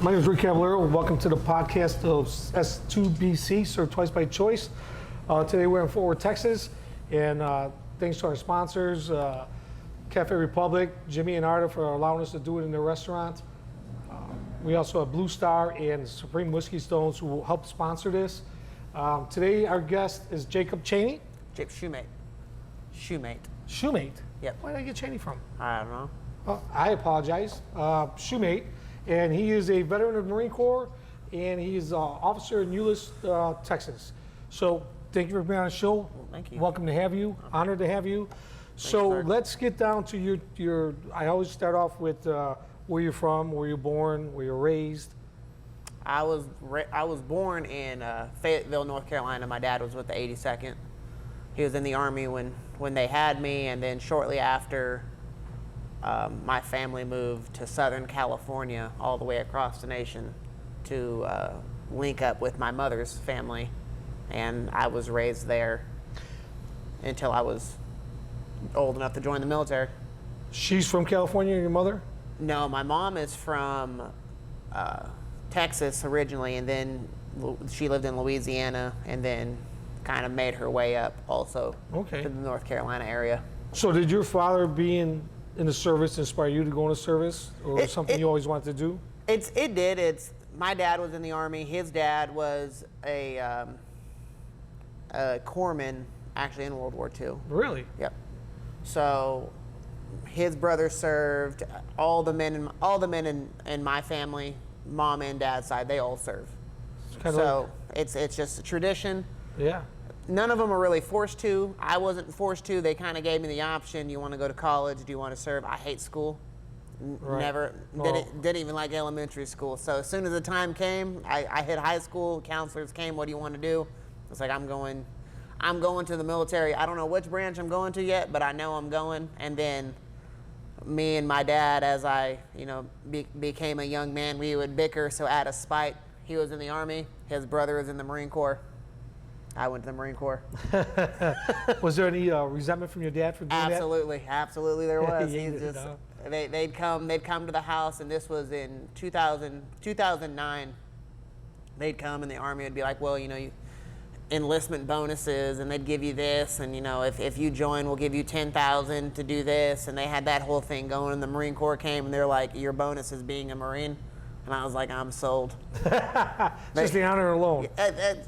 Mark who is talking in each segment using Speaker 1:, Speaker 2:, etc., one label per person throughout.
Speaker 1: My name is Rick Cavallero. Welcome to the podcast of S2BC, Served Twice by Choice. Today we're in Fort Worth, Texas, and thanks to our sponsors, Cafe Republic, Jimmy and Arda for allowing us to do it in their restaurant. We also have Blue Star and Supreme Whiskey Stones who will help sponsor this. Today our guest is Jacob Shoemate.
Speaker 2: Jacob Shoemate. Shoemate.
Speaker 1: Shoemate?
Speaker 2: Yep.
Speaker 1: Where did I get Cheney from?
Speaker 2: I don't know.
Speaker 1: I apologize. Shoemate, and he is a veteran of the Marine Corps, and he's an officer in Euless, Texas. So thank you for being on the show.
Speaker 2: Well, thank you.
Speaker 1: Welcome to have you. Honored to have you. So let's get down to your. I always start off with where you're from, where you're born, where you're raised.
Speaker 2: I was born in Fayetteville, North Carolina. My dad was with the 82nd. He was in the Army when they had me, and then shortly after, my family moved to Southern California, all the way across the nation, to link up with my mother's family, and I was raised there until I was old enough to join the military.
Speaker 1: She's from California, your mother?
Speaker 2: No, my mom is from Texas originally, and then she lived in Louisiana, and then kind of made her way up also to the North Carolina area.
Speaker 1: So did your father being in the service inspire you to go into service, or something you always wanted to do?
Speaker 2: It did. My dad was in the Army. His dad was a corpsman, actually, in World War II.
Speaker 1: Really?
Speaker 2: Yep. So his brother served. All the men in my family, mom and dad's side, they all serve. It's just a tradition.
Speaker 1: Yeah.
Speaker 2: None of them are really forced to. I wasn't forced to. They kind of gave me the option. Do you want to go to college? Do you want to serve? I hate school. Never. Didn't even like elementary school. So as soon as the time came, I hit high school. Counselors came. What do you want to do? It's like, I'm going to the military. I don't know which branch I'm going to yet, but I know I'm going. And then me and my dad, as I became a young man, we would bicker. So out of spite, he was in the Army. His brother was in the Marine Corps. I went to the Marine Corps.
Speaker 1: Was there any resentment from your dad for doing that?
Speaker 2: Absolutely there was. They'd come to the house, and this was in 2009. They'd come, and the Army would be like, well, you enlistment bonuses, and they'd give you this, and if you join, we'll give you $10,000 to do this, and they had that whole thing going. And the Marine Corps came, and they're like, your bonus is being a Marine. And I was like, I'm sold.
Speaker 1: Just the honor alone.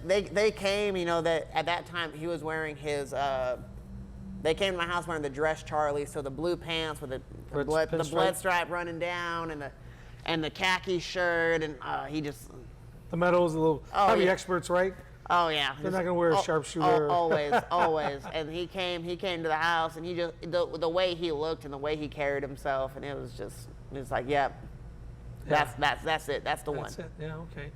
Speaker 2: They came, that at that time he was wearing his. They came to my house wearing the dress Charlie, so the blue pants with the blood stripe running down, and the khaki shirt, and he just. The
Speaker 1: medals, a little heavy experts, right?
Speaker 2: Oh yeah.
Speaker 1: They're not gonna wear a sharpshooter.
Speaker 2: Always. And he came to the house, and he just the way he looked and the way he carried himself, and it was like, yep. That's it. That's the one.
Speaker 1: That's it. Yeah. Okay.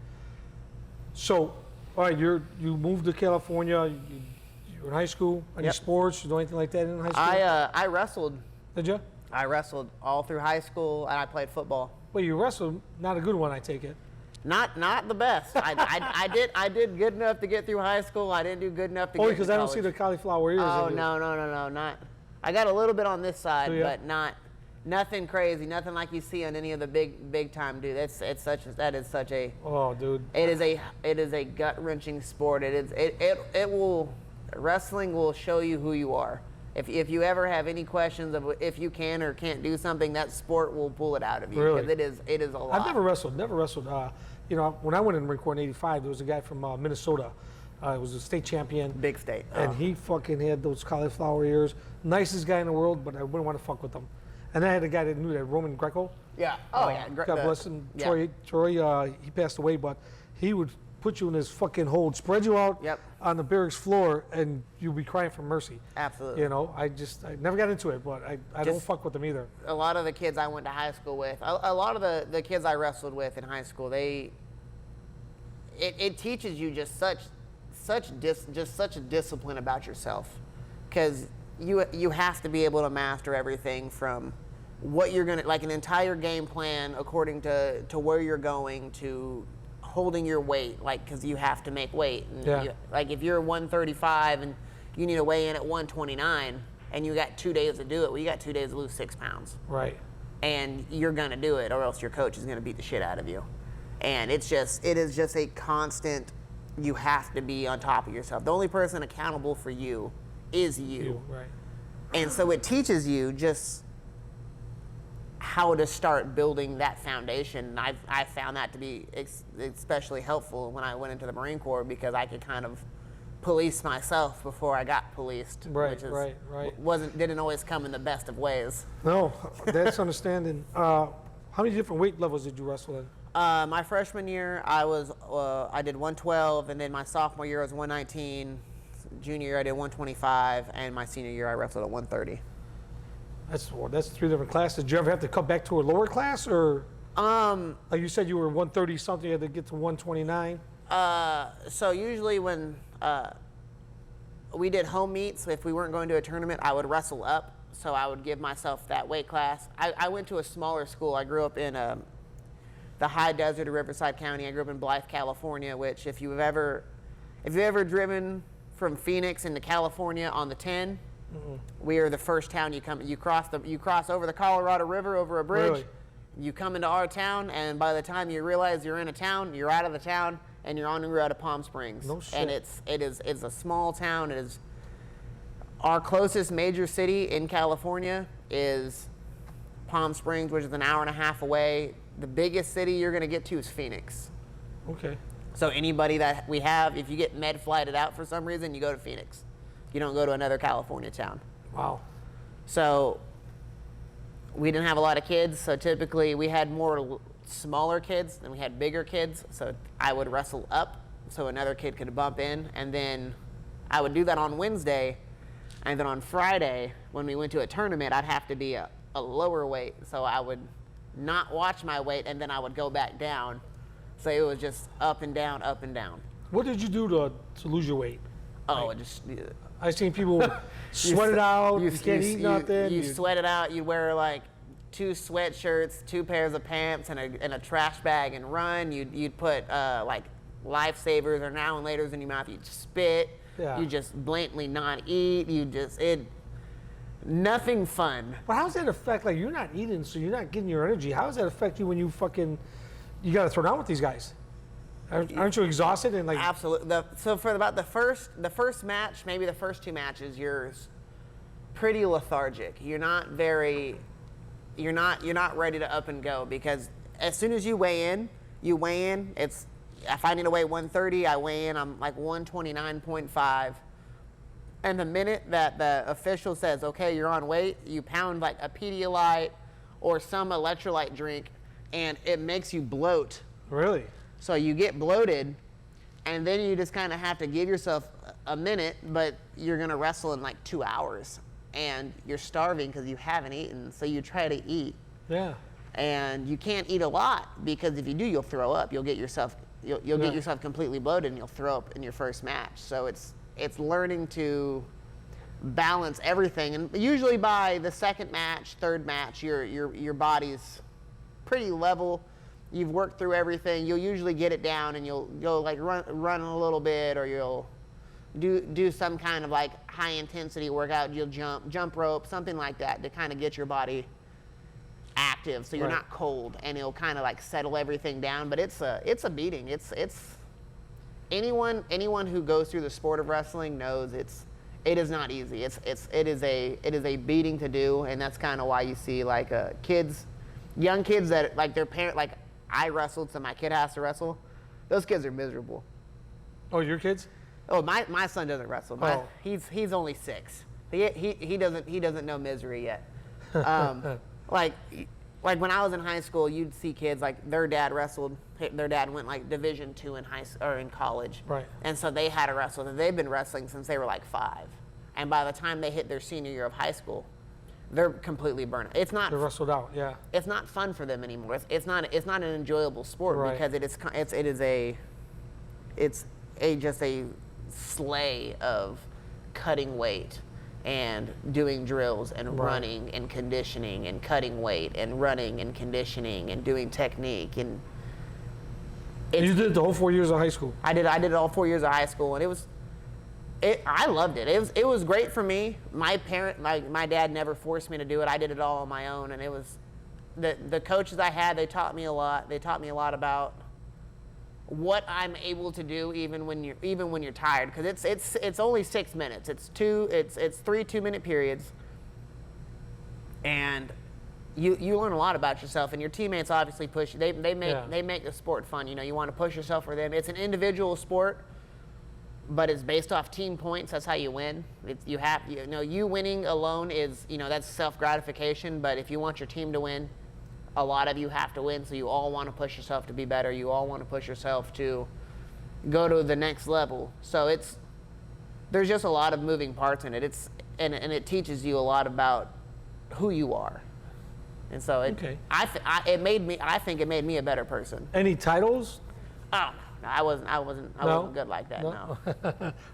Speaker 1: So, all right, you moved to California. You were in high school. Any sports? You do anything like that in high school?
Speaker 2: I wrestled.
Speaker 1: Did you?
Speaker 2: I wrestled all through high school, and I played football.
Speaker 1: Well, you wrestled. Not a good one, I take it.
Speaker 2: Not the best. I did good enough to get through high school. I didn't do good enough to get through college.
Speaker 1: Because I don't see the cauliflower ears.
Speaker 2: Oh no, not. I got a little bit on this side, but not. Nothing crazy, nothing like you see on any of the big time dudes. That is such a.
Speaker 1: Oh, dude.
Speaker 2: It is a gut wrenching sport. Wrestling will show you who you are. If you ever have any questions of if you can or can't do something, that sport will pull it out of you.
Speaker 1: Really?
Speaker 2: Because it is a lot.
Speaker 1: I've never wrestled. When I went in the Marine Corps in '85, there was a guy from Minnesota. He was a state champion.
Speaker 2: Big state.
Speaker 1: And he fucking had those cauliflower ears. Nicest guy in the world, but I wouldn't want to fuck with him. And I had a guy that knew that, Roman Greco.
Speaker 2: Yeah. Oh, yeah.
Speaker 1: God bless him. Yeah. Troy, he passed away, but he would put you in his fucking hold, spread you out on the barracks floor, and you'd be crying for mercy.
Speaker 2: Absolutely.
Speaker 1: I never got into it, but I don't fuck with them either.
Speaker 2: A lot of the kids I went to high school with, a lot of the kids I wrestled with in high school, it teaches you just such a discipline about yourself, because you have to be able to master everything from what you're gonna, like an entire game plan according to where you're going, to holding your weight, like, because you have to make weight. And like if you're 135 and you need to weigh in at 129 and you got 2 days to do it, well, you got 2 days to lose 6 pounds.
Speaker 1: Right.
Speaker 2: And you're gonna do it, or else your coach is gonna beat the shit out of you. And it is just a constant, you have to be on top of yourself. The only person accountable for you is you.
Speaker 1: Right.
Speaker 2: And so it teaches you just how to start building that foundation. And I found that to be especially helpful when I went into the Marine Corps, because I could kind of police myself before I got policed,
Speaker 1: Right,
Speaker 2: which is,
Speaker 1: right.
Speaker 2: didn't always come in the best of ways.
Speaker 1: No, that's understanding. How many different weight levels did you wrestle in?
Speaker 2: My freshman year, I did 112, and then my sophomore year I was 119. Junior year I did 125, and my senior year I wrestled at 130.
Speaker 1: That's 3 different classes. Did you ever have to cut back to a lower class, or like you said, you were 130 something, you had to get to 129?
Speaker 2: So usually when we did home meets, if we weren't going to a tournament, I would wrestle up. So I would give myself that weight class. I went to a smaller school. I grew up in the high desert of Riverside County. I grew up in Blythe, California, which if you've ever driven from Phoenix into California on the 10, we are the first town you come. You cross over the Colorado River over a bridge.
Speaker 1: Really?
Speaker 2: You come into our town, and by the time you realize you're in a town, you're out of the town, and you're on the road to Palm Springs.
Speaker 1: No shit.
Speaker 2: And it's a small town. It is our closest major city in California is Palm Springs, which is an hour and a half away. The biggest city you're going to get to is Phoenix.
Speaker 1: Okay.
Speaker 2: So anybody that we have, if you get med flighted out for some reason, you go to Phoenix. You don't go to another California town.
Speaker 1: Wow.
Speaker 2: So we didn't have a lot of kids, so typically we had more smaller kids than we had bigger kids. So I would wrestle up so another kid could bump in, and then I would do that on Wednesday, and then on Friday when we went to a tournament, I'd have to be a lower weight, so I would not watch my weight, and then I would go back down. So it was just up and down, up and down.
Speaker 1: What did you do to lose your weight?
Speaker 2: Oh, it just
Speaker 1: I've seen people sweat it out. You can't eat nothing.
Speaker 2: You sweat it out. You wear like 2 sweatshirts, 2 pairs of pants, and a trash bag and run. You'd put like lifesavers or now and laters in your mouth. You'd spit.
Speaker 1: Yeah.
Speaker 2: You just blatantly not eat. Nothing fun.
Speaker 1: But how does that affect, like, you're not eating, so you're not getting your energy. How does that affect you when you got to throw down with these guys? Aren't you exhausted and like?
Speaker 2: Absolutely. So for about the first match, maybe the first 2 matches, you're pretty lethargic. You're not ready to up and go, because as soon as you weigh in, if I need to weigh 130, I weigh in, I'm like 129.5. And the minute that the official says, okay, you're on weight, you pound like a Pedialyte or some electrolyte drink, and it makes you bloat.
Speaker 1: Really?
Speaker 2: So you get bloated, and then you just kind of have to give yourself a minute, but you're going to wrestle in like 2 hours, and you're starving because you haven't eaten, so you try to eat.
Speaker 1: Yeah.
Speaker 2: And you can't eat a lot, because if you do, you'll throw up. You'll get yourself get yourself completely bloated, and you'll throw up in your first match. So it's learning to balance everything, and usually by the second match, third match, your body's pretty level. You've worked through everything. You'll usually get it down, and you'll go like run a little bit, or you'll do some kind of like high intensity workout. You'll jump rope, something like that, to kind of get your body active, so you're not cold, and it'll kind of like settle everything down. But it's a beating. It's anyone who goes through the sport of wrestling knows it is not easy. It is a beating to do, and that's kind of why you see like young kids that like their parent, like I wrestled, so my kid has to wrestle. Those kids are miserable.
Speaker 1: Oh, your kids?
Speaker 2: Oh, my son doesn't wrestle. He's only 6. He doesn't know misery yet. Like when I was in high school, you'd see kids like their dad wrestled. Their dad went like Division II in college.
Speaker 1: Right.
Speaker 2: And so they had to wrestle. And they've been wrestling since they were like 5. And by the time they hit their senior year of high school, they're completely burnt. They're
Speaker 1: wrestled out. Yeah.
Speaker 2: It's not fun for them anymore. It's not an enjoyable sport, because it's just a sleigh of cutting weight and doing drills and running and conditioning and cutting weight and running and conditioning and doing technique. And
Speaker 1: you did the whole 4 years of high school?
Speaker 2: I did all 4 years of high school, and I loved it. It was great for me. My dad never forced me to do it. I did it all on my own, and it was the coaches I had. They taught me a lot. They taught me a lot about what I'm able to do even when you're tired, because it's only 6 minutes. It's 3 2-minute periods, and you learn a lot about yourself, and your teammates obviously push you. They make the sport fun. You want to push yourself for them. It's an individual sport, but it's based off team points. That's how you win. You winning alone is, that's self-gratification, but if you want your team to win, a lot of you have to win, so you all want to push yourself to be better. You all want to push yourself to go to the next level. So there's just a lot of moving parts in it. And it teaches you a lot about who you are. And so I think it made me a better person.
Speaker 1: Any titles?
Speaker 2: Oh, no, I wasn't good like that. No.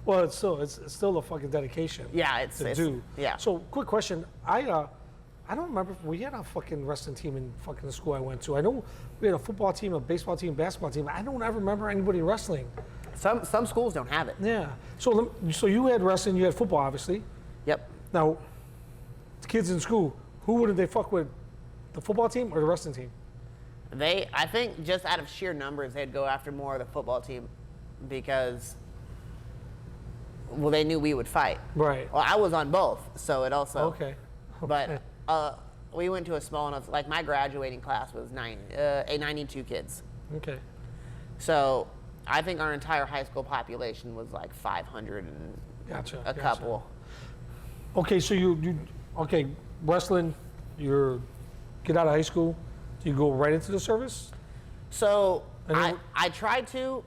Speaker 1: Well, it's still a fucking dedication.
Speaker 2: Yeah, yeah.
Speaker 1: So, quick question. I don't remember if we had a fucking wrestling team in fucking the school I went to. I know we had a football team, a baseball team, basketball team. I don't ever remember anybody wrestling.
Speaker 2: Some schools don't have it.
Speaker 1: Yeah. So you had wrestling, you had football, obviously.
Speaker 2: Yep.
Speaker 1: Now, the kids in school, who would they fuck with? The football team or the wrestling team?
Speaker 2: I think just out of sheer numbers, they'd go after more of the football team because, well, they knew we would fight.
Speaker 1: Right.
Speaker 2: Well, I was on both, so it also.
Speaker 1: Okay.
Speaker 2: But we went to a small enough, like my graduating class was 92 kids.
Speaker 1: Okay.
Speaker 2: So I think our entire high school population was like 500 and a couple.
Speaker 1: Okay, so you wrestling, you get out of high school, you go right into the service?
Speaker 2: So I tried to.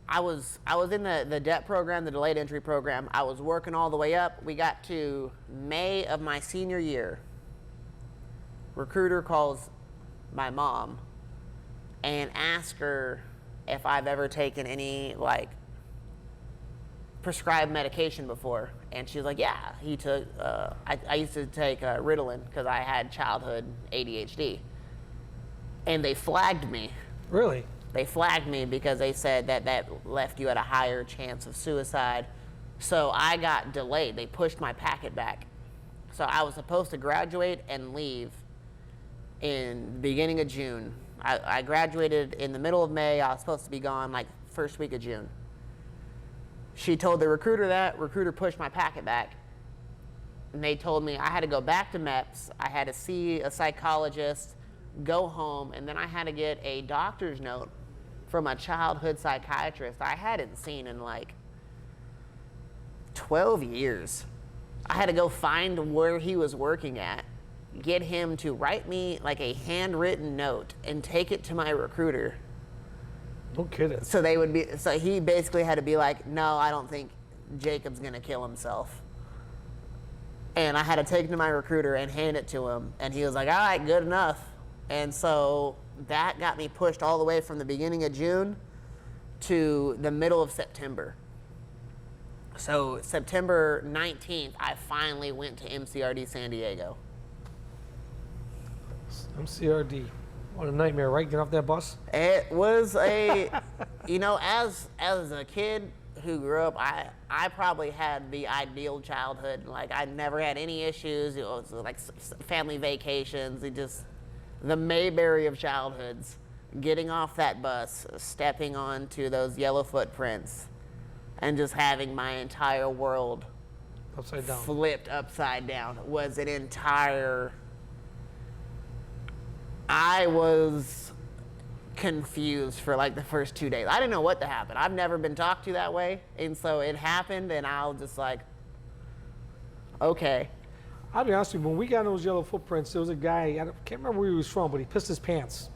Speaker 2: I was in the DEP program, the delayed entry program. I was working all the way up. We got to May of my senior year. Recruiter calls my mom and asks her if I've ever taken any prescribed medication before. And she was like, yeah, he took, I used to take Ritalin because I had childhood ADHD. And they flagged me.
Speaker 1: Really?
Speaker 2: They flagged me because they said that left you at a higher chance of suicide. So I got delayed. They pushed my packet back. So I was supposed to graduate and leave in the beginning of June. I graduated in the middle of May. I was supposed to be gone first week of June. She told the recruiter that. Recruiter pushed my packet back. And they told me I had to go back to MEPS. I had to see a psychologist, go home, and then I had to get a doctor's note from a childhood psychiatrist I hadn't seen in 12 years. I had to go find where he was working at, get him to write me a handwritten note and take it to my recruiter.
Speaker 1: No kidding.
Speaker 2: So he basically had to be like, no, I don't think Jacob's gonna kill himself. And I had to take it to my recruiter and hand it to him, and he was like, all right, good enough. And so that got me pushed all the way from the beginning of June to the middle of September. So September 19th, I finally went to MCRD San Diego.
Speaker 1: MCRD. What a nightmare, right? Get off that bus?
Speaker 2: It was as a kid who grew up, I probably had the ideal childhood. I never had any issues. It was family vacations. The Mayberry of childhoods, getting off that bus, stepping onto those yellow footprints, and just having my entire world
Speaker 1: upside down,
Speaker 2: flipped upside down was an entire. I was confused for the first 2 days. I didn't know what to happen. I've never been talked to that way, and so it happened, and I was just okay.
Speaker 1: I'll be honest with you, when we got those yellow footprints, there was a guy, I can't remember where he was from, but he pissed his pants.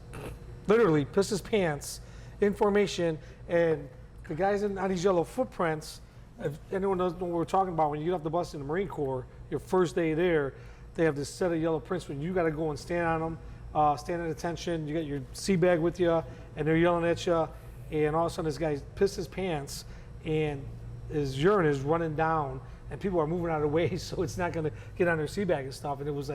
Speaker 1: Literally pissed his pants in formation, and the guys on these yellow footprints, if anyone knows what we're talking about, when you get off the bus in the Marine Corps, your first day there, they have this set of yellow prints when you got to go and stand on them, stand at attention, you got your sea bag with you, and they're yelling at you, and all of a sudden this guy pissed his pants, and his urine is running down, and people are moving out of the way, so it's not going to get on their sea bag and stuff. And it was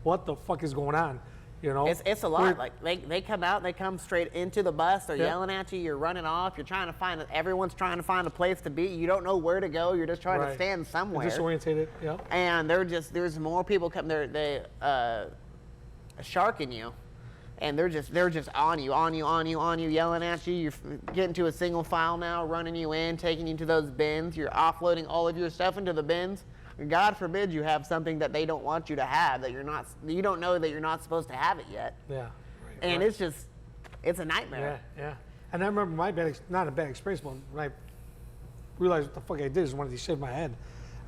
Speaker 1: what the fuck is going on?
Speaker 2: It's a lot. They come out, they come straight into the bus. They're yelling at you. You're running off. You're trying to everyone's trying to find a place to be. You don't know where to go. You're just trying to stand somewhere.
Speaker 1: You're disorientated. Yeah.
Speaker 2: And there's more people coming. They're sharking you. and they're just on you, yelling at you. You're getting to a single file now, running you in, taking you to those bins. You're offloading all of your stuff into the bins. God forbid you have something that they don't want you to have, that you don't know that you're not supposed to have it yet.
Speaker 1: Yeah. Right,
Speaker 2: and it's a nightmare.
Speaker 1: Yeah. And I remember not a bad experience, but when I realized what the fuck I did is one of these shaved my head.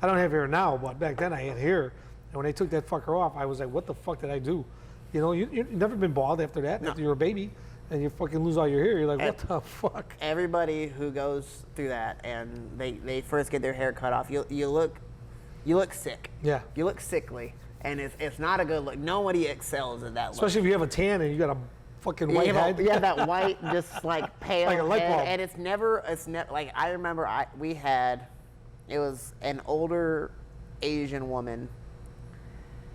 Speaker 1: I don't have hair now, but back then I had hair. And when they took that fucker off, I was like, what the fuck did I do? You know, you've never been bald after that, after you're a baby, and you fucking lose all your hair. You're like, what the fuck?
Speaker 2: Everybody who goes through that and they first get their hair cut off, you look sick.
Speaker 1: Yeah.
Speaker 2: You look sickly, and it's not a good look. Nobody excels at that look.
Speaker 1: Especially if you have a tan and you got a fucking white head.
Speaker 2: Yeah, that white, just like pale
Speaker 1: like a light
Speaker 2: head.
Speaker 1: bulb.
Speaker 2: And it's never like, I remember it was an older Asian woman,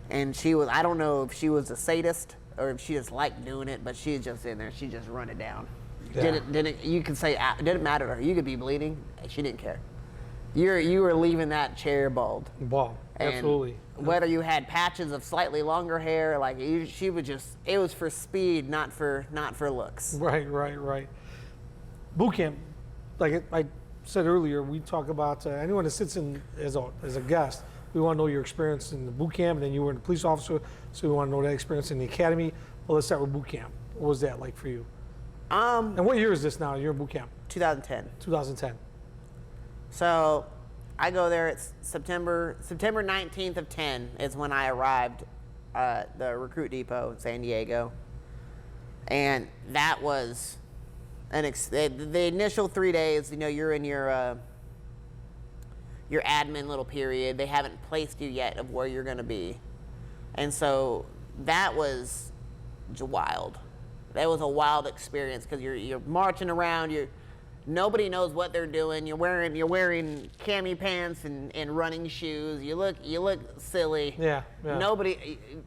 Speaker 2: and she was, I don't know if she was a sadist or if she just liked doing it, but she's just in there, she just run it down.
Speaker 1: Yeah.
Speaker 2: You could say, it didn't matter to her. You could be bleeding, she didn't care. You were leaving that chair bald.
Speaker 1: Bald, absolutely.
Speaker 2: Whether you had patches of slightly longer hair, like she would just, it was for speed, not for looks.
Speaker 1: Right. Boot camp, like I said earlier, we talk about anyone that sits in as a guest, we want to know your experience in the boot camp, and then you were a police officer, so we want to know that experience in the academy. Well, let's start with boot camp. What was that like for you? And what year is this now? You're in boot camp?
Speaker 2: 2010.
Speaker 1: 2010.
Speaker 2: So I go there, it's September 19th of 10 is when I arrived at the recruit depot in San Diego. And that was the initial 3 days, you know, you're in your admin little period. They haven't placed you yet of where you're going to be. And so that was wild. That was a wild experience because you're marching around, nobody knows what they're doing. You're wearing cami pants and running shoes. You look silly.
Speaker 1: Yeah.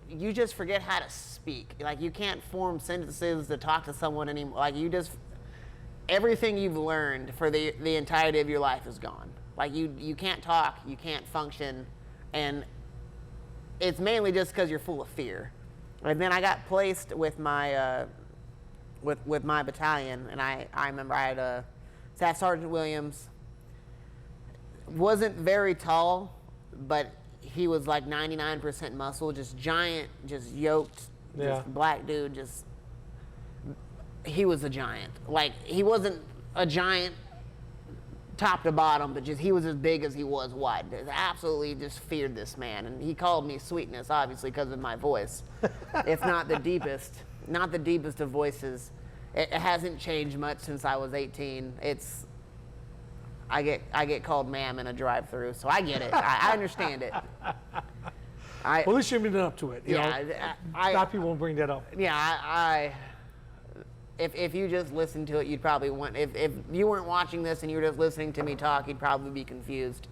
Speaker 2: You just forget how to speak. Like, you can't form sentences to talk to someone anymore. Like, everything you've learned for the entirety of your life is gone. Like, you can't talk, you can't function, and it's mainly just because you're full of fear. And then I got placed with my with my battalion, and I remember I had Staff Sergeant Williams. Wasn't very tall, but he was like 99% muscle, just giant, just yoked, just black dude, he was a giant. Like, he wasn't a giant top to bottom, but he was as big as he was wide. Absolutely just feared this man. And he called me Sweetness, obviously, because of my voice. It's not the deepest of voices. It hasn't changed much since I was 18. I get called ma'am in a drive-through, so I get it. I understand it.
Speaker 1: Well, at least you've been up to it. You know? A lot of people won't bring that up.
Speaker 2: Yeah, if you just listened to it, you'd probably want. If you weren't watching this and you were just listening to me talk, you'd probably be confused.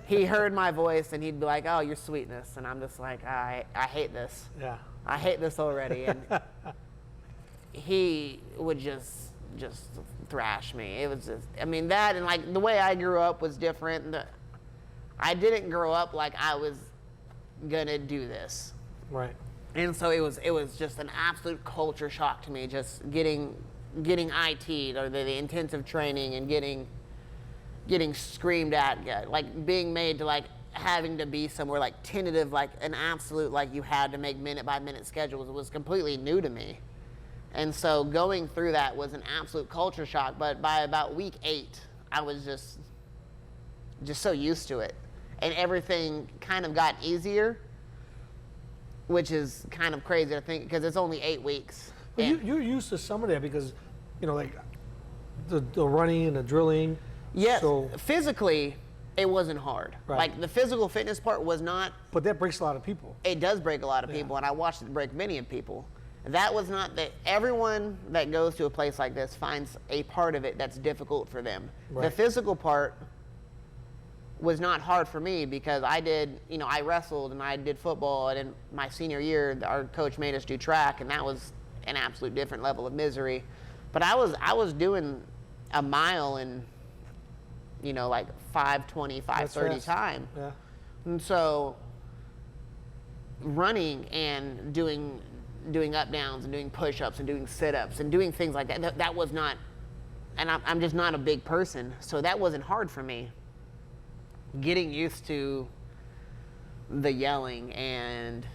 Speaker 2: He heard my voice and he'd be like, "Oh, you're Sweetness," and I'm just like, I hate this.
Speaker 1: Yeah.
Speaker 2: I hate this already. And he would just thrash me. It was just, I mean, that and like the way I grew up was different. I didn't grow up like I was gonna do this.
Speaker 1: Right.
Speaker 2: And so it was just an absolute culture shock to me, just getting IT'd, or the intensive training, and getting screamed at, like being made to like having to be somewhere like tentative, like an absolute, like you had to make minute by minute schedules. It was completely new to me. And so going through that was an absolute culture shock. But by about week 8, I was just so used to it, and everything kind of got easier, which is kind of crazy to think because it's only 8 weeks.
Speaker 1: But you're used to some of that because, you know, like the running and the drilling.
Speaker 2: Yes,
Speaker 1: so,
Speaker 2: physically, it wasn't hard.
Speaker 1: Right.
Speaker 2: Like, the physical fitness part was not.
Speaker 1: But that breaks a lot of people.
Speaker 2: It does break a lot of people, and I watched it break many of people. That was not that. Everyone that goes to a place like this finds a part of it that's difficult for them.
Speaker 1: Right.
Speaker 2: The physical part was not hard for me because I wrestled and I did football, and in my senior year, our coach made us do track, and that was an absolute different level of misery. But I was doing a mile in, like 5:20, 5:30 time.
Speaker 1: Yeah.
Speaker 2: And so running and doing doing up downs and doing push-ups and doing sit-ups and doing things like that. That was not, and I'm just not a big person, so that wasn't hard for me. Getting used to the yelling and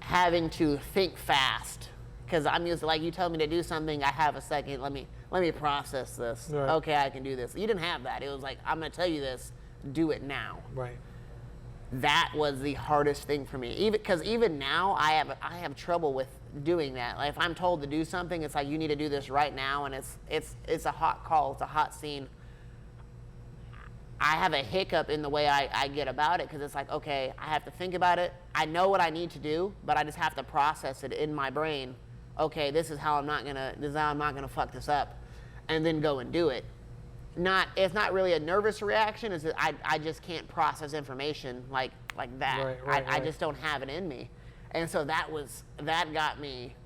Speaker 2: having to think fast, because I'm used to, like, you tell me to do something, I have a second, let me process this.
Speaker 1: Right.
Speaker 2: Okay, I can do this. You didn't have that. It was like, I'm going to tell you this, do it now.
Speaker 1: Right.
Speaker 2: That was the hardest thing for me. Even now, I have trouble with doing that. Like, if I'm told to do something, it's like, you need to do this right now, and it's a hot call, it's a hot scene. I have a hiccup in the way I get about it, because it's like, okay, I have to think about it. I know what I need to do, but I just have to process it in my brain. Okay, this is how I'm not gonna fuck this up, and then go and do it. It's not really a nervous reaction. Is that I just can't process information like that.
Speaker 1: Right.
Speaker 2: I just don't have it in me, and so that got me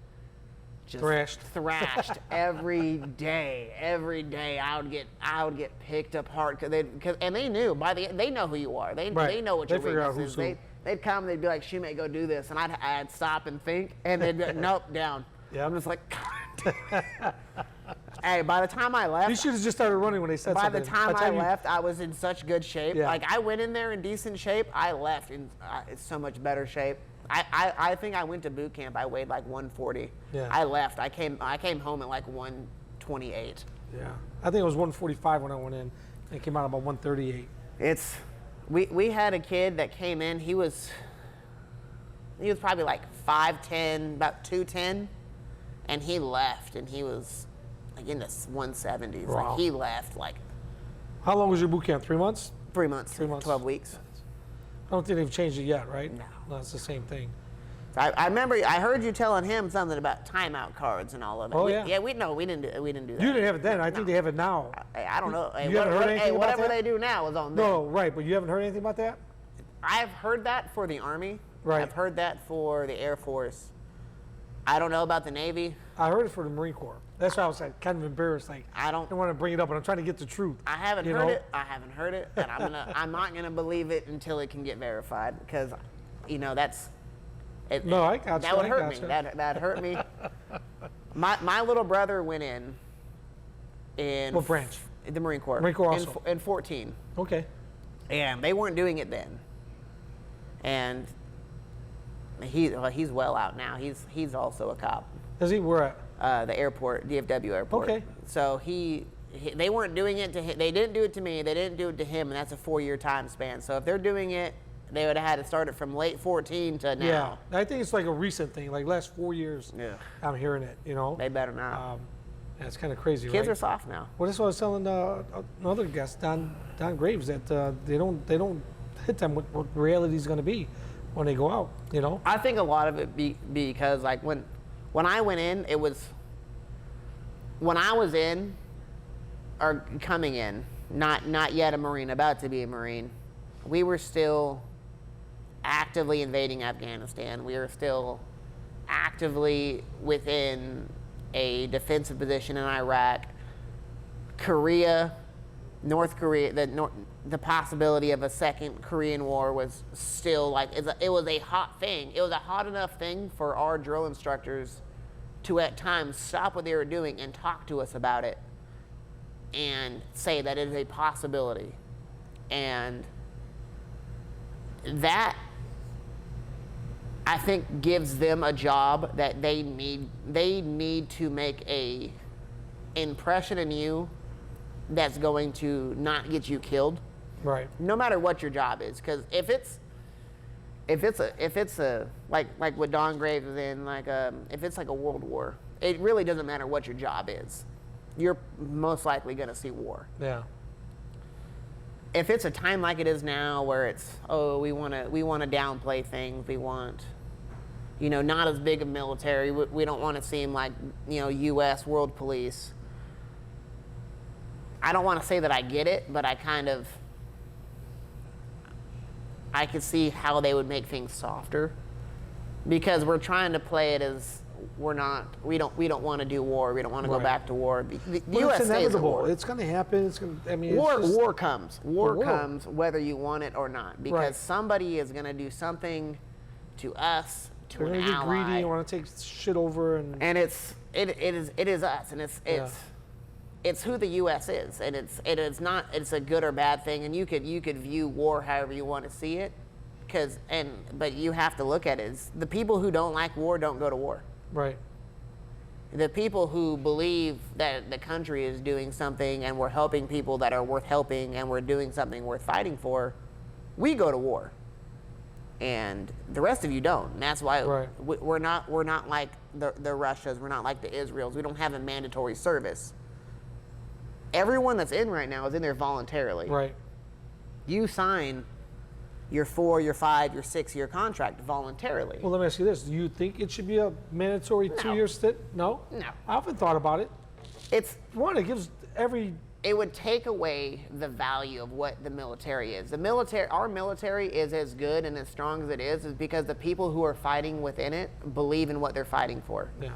Speaker 2: just thrashed every day. Every day I would get picked apart, and they knew they know who you are. They know what your weakness is. They'd come, they'd be like, Shoemate, go do this, and I'd stop and think, and they'd be like, nope, down. Yeah. I'm just like, hey, by the time I left,
Speaker 1: you should have just started running when they said something.
Speaker 2: By the time I left, I was in such good shape.
Speaker 1: Yeah.
Speaker 2: Like, I went in there in decent shape. I left in so much better shape. I think I went to boot camp. I weighed like 140.
Speaker 1: Yeah.
Speaker 2: I left. I came home at like 128.
Speaker 1: Yeah. I think it was 145 when I went in, and came out about 138.
Speaker 2: We had a kid that came in. He was probably like 5'10", about 210, and he left, and he was like in the 170s.
Speaker 1: Wow.
Speaker 2: Like, he left like.
Speaker 1: How long was your boot camp? 3 months?
Speaker 2: 3 months.
Speaker 1: 3 months.
Speaker 2: 12 weeks.
Speaker 1: I don't think they've changed it yet, right?
Speaker 2: No,
Speaker 1: it's the same thing.
Speaker 2: I remember I heard you telling him something about timeout cards and all of that.
Speaker 1: Oh, yeah.
Speaker 2: We didn't do that.
Speaker 1: You didn't have it then. I think they have it now.
Speaker 2: I don't know.
Speaker 1: You haven't heard anything about
Speaker 2: whatever
Speaker 1: that?
Speaker 2: they do now is on them.
Speaker 1: No, right, but you haven't heard anything about that?
Speaker 2: I've heard that for the Army.
Speaker 1: Right.
Speaker 2: I've heard that for the Air Force. I don't know about the Navy.
Speaker 1: I heard it for the Marine Corps. That's why I was like, kind of embarrassed. Like,
Speaker 2: I don't
Speaker 1: want to bring it up, but I'm trying to get the truth.
Speaker 2: I haven't heard it. I haven't heard it, and I'm not gonna believe it until it can get verified, because, that's.
Speaker 1: No, I got you.
Speaker 2: That would hurt me. That hurt me. My little brother went in.
Speaker 1: What branch?
Speaker 2: The Marine Corps.
Speaker 1: Marine Corps also.
Speaker 2: In 14.
Speaker 1: Okay.
Speaker 2: And they weren't doing it then. And he's well out now. He's also a cop.
Speaker 1: Is he? Where at?
Speaker 2: The airport, DFW airport.
Speaker 1: Okay.
Speaker 2: So they weren't doing it to him. They didn't do it to me. They didn't do it to him, and that's a 4-year time span. So if they're doing it, they would have had to start it from late 14 to now.
Speaker 1: Yeah, I think it's like a recent thing, like last 4 years.
Speaker 2: Yeah.
Speaker 1: I'm hearing it,
Speaker 2: They better not.
Speaker 1: That's kind of crazy,
Speaker 2: Kids
Speaker 1: right?
Speaker 2: are soft now.
Speaker 1: Well, that's what I was telling another guest, Don Graves, that they don't hit them what reality is going to be when they go out,
Speaker 2: I think a lot of it because, like, when I went in, it was when I was in or coming in, not yet a Marine, about to be a Marine, we were still actively invading Afghanistan. We were still actively within a defensive position in Iraq. Korea, North Korea, the possibility of a second Korean War was still like, it was a hot thing. It was a hot enough thing for our drill instructors to at times stop what they were doing and talk to us about it and say that it is a possibility. And that, I think, gives them a job that they need to make a impression in you that's going to not get you killed.
Speaker 1: Right.
Speaker 2: No matter what your job is, because if it's a like what Don Graves was in, if it's like a world war, it really doesn't matter what your job is. You're most likely going to see war.
Speaker 1: Yeah.
Speaker 2: If it's a time like it is now, where it's, we want to downplay things, we want, not as big a military, we don't want to seem like, U.S. world police. I don't want to say that I get it, but I could see how they would make things softer, because we're trying to play it as we don't want to do war. We don't want to go back to war. The U.S.
Speaker 1: It's
Speaker 2: stays in
Speaker 1: inevitable.
Speaker 2: war.
Speaker 1: It's going to happen.
Speaker 2: War comes. War comes whether you want it or not, because somebody is going to do something to us, to
Speaker 1: They're
Speaker 2: an
Speaker 1: gonna get
Speaker 2: ally.
Speaker 1: greedy and want to take shit over, and
Speaker 2: And it is us, and it's who the U.S. is, and it's not a good or bad thing, and you could view war however you want to see it, but you have to look at it as the people who don't like war don't go to war.
Speaker 1: right.
Speaker 2: The people who believe that the country is doing something and we're helping people that are worth helping and we're doing something worth fighting for, we go to war. And the rest of you don't. And that's why
Speaker 1: Right.
Speaker 2: we're not like the Russias, we're not like the Israels. We don't have a mandatory service. Everyone that's in right now is in there voluntarily.
Speaker 1: Right.
Speaker 2: You sign your 4, your 5, your 6-year contract voluntarily.
Speaker 1: Well, let me ask you this: do you think it should be a mandatory 2-year stint? No.
Speaker 2: No.
Speaker 1: I often thought about it.
Speaker 2: It's
Speaker 1: One, it gives every.
Speaker 2: It would take away the value of what the military is. Our military is as good and as strong as it is because the people who are fighting within it believe in what they're fighting for.
Speaker 1: Yeah.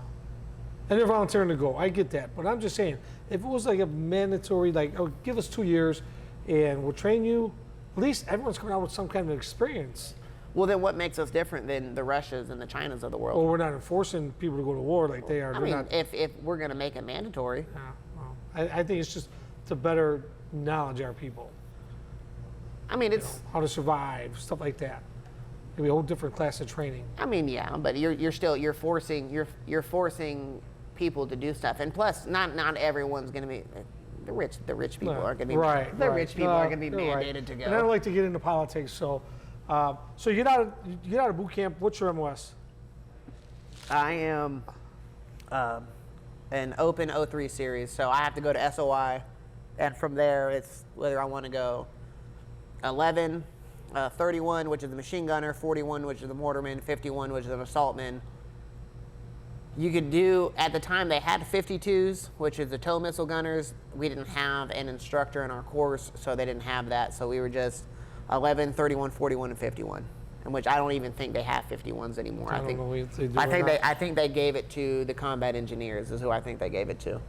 Speaker 1: And they're volunteering to go. I get that, but I'm just saying, if it was like a mandatory, like, oh, give us 2 years, and we'll train you. At least everyone's coming out with some kind of experience.
Speaker 2: Well, then what makes us different than the Russias and the Chinas of the world?
Speaker 1: Or we're not enforcing people to go to war like they are.
Speaker 2: I
Speaker 1: They're
Speaker 2: mean,
Speaker 1: not,
Speaker 2: if we're going to make it mandatory.
Speaker 1: yeah, well, I think it's just to better knowledge our people.
Speaker 2: I mean, it's.
Speaker 1: How to survive, stuff like that. Maybe a whole different class of training.
Speaker 2: I mean, yeah, but you're forcing people to do stuff, and plus, not everyone's going to be. The rich people are going to be
Speaker 1: right.
Speaker 2: rich people are going to be
Speaker 1: You're
Speaker 2: mandated
Speaker 1: right.
Speaker 2: to go.
Speaker 1: And I don't like to get into politics, so so you get out of boot camp. What's your MOS?
Speaker 2: I am an open 03 series, so I have to go to SOI, and from there it's whether I want to go 11, 31, which is the machine gunner, 41, which is the mortarman, 51, which is an assaultman. You could do, at the time they had 52s, which is the tow missile gunners. We didn't have an instructor in our course, so they didn't have that. So we were just 11, 31, 41, and 51, in which I don't even think they have 51s anymore.
Speaker 1: I don't know if they do
Speaker 2: I
Speaker 1: or
Speaker 2: think
Speaker 1: not.
Speaker 2: I think they gave it to the combat engineers is who I think they gave it to.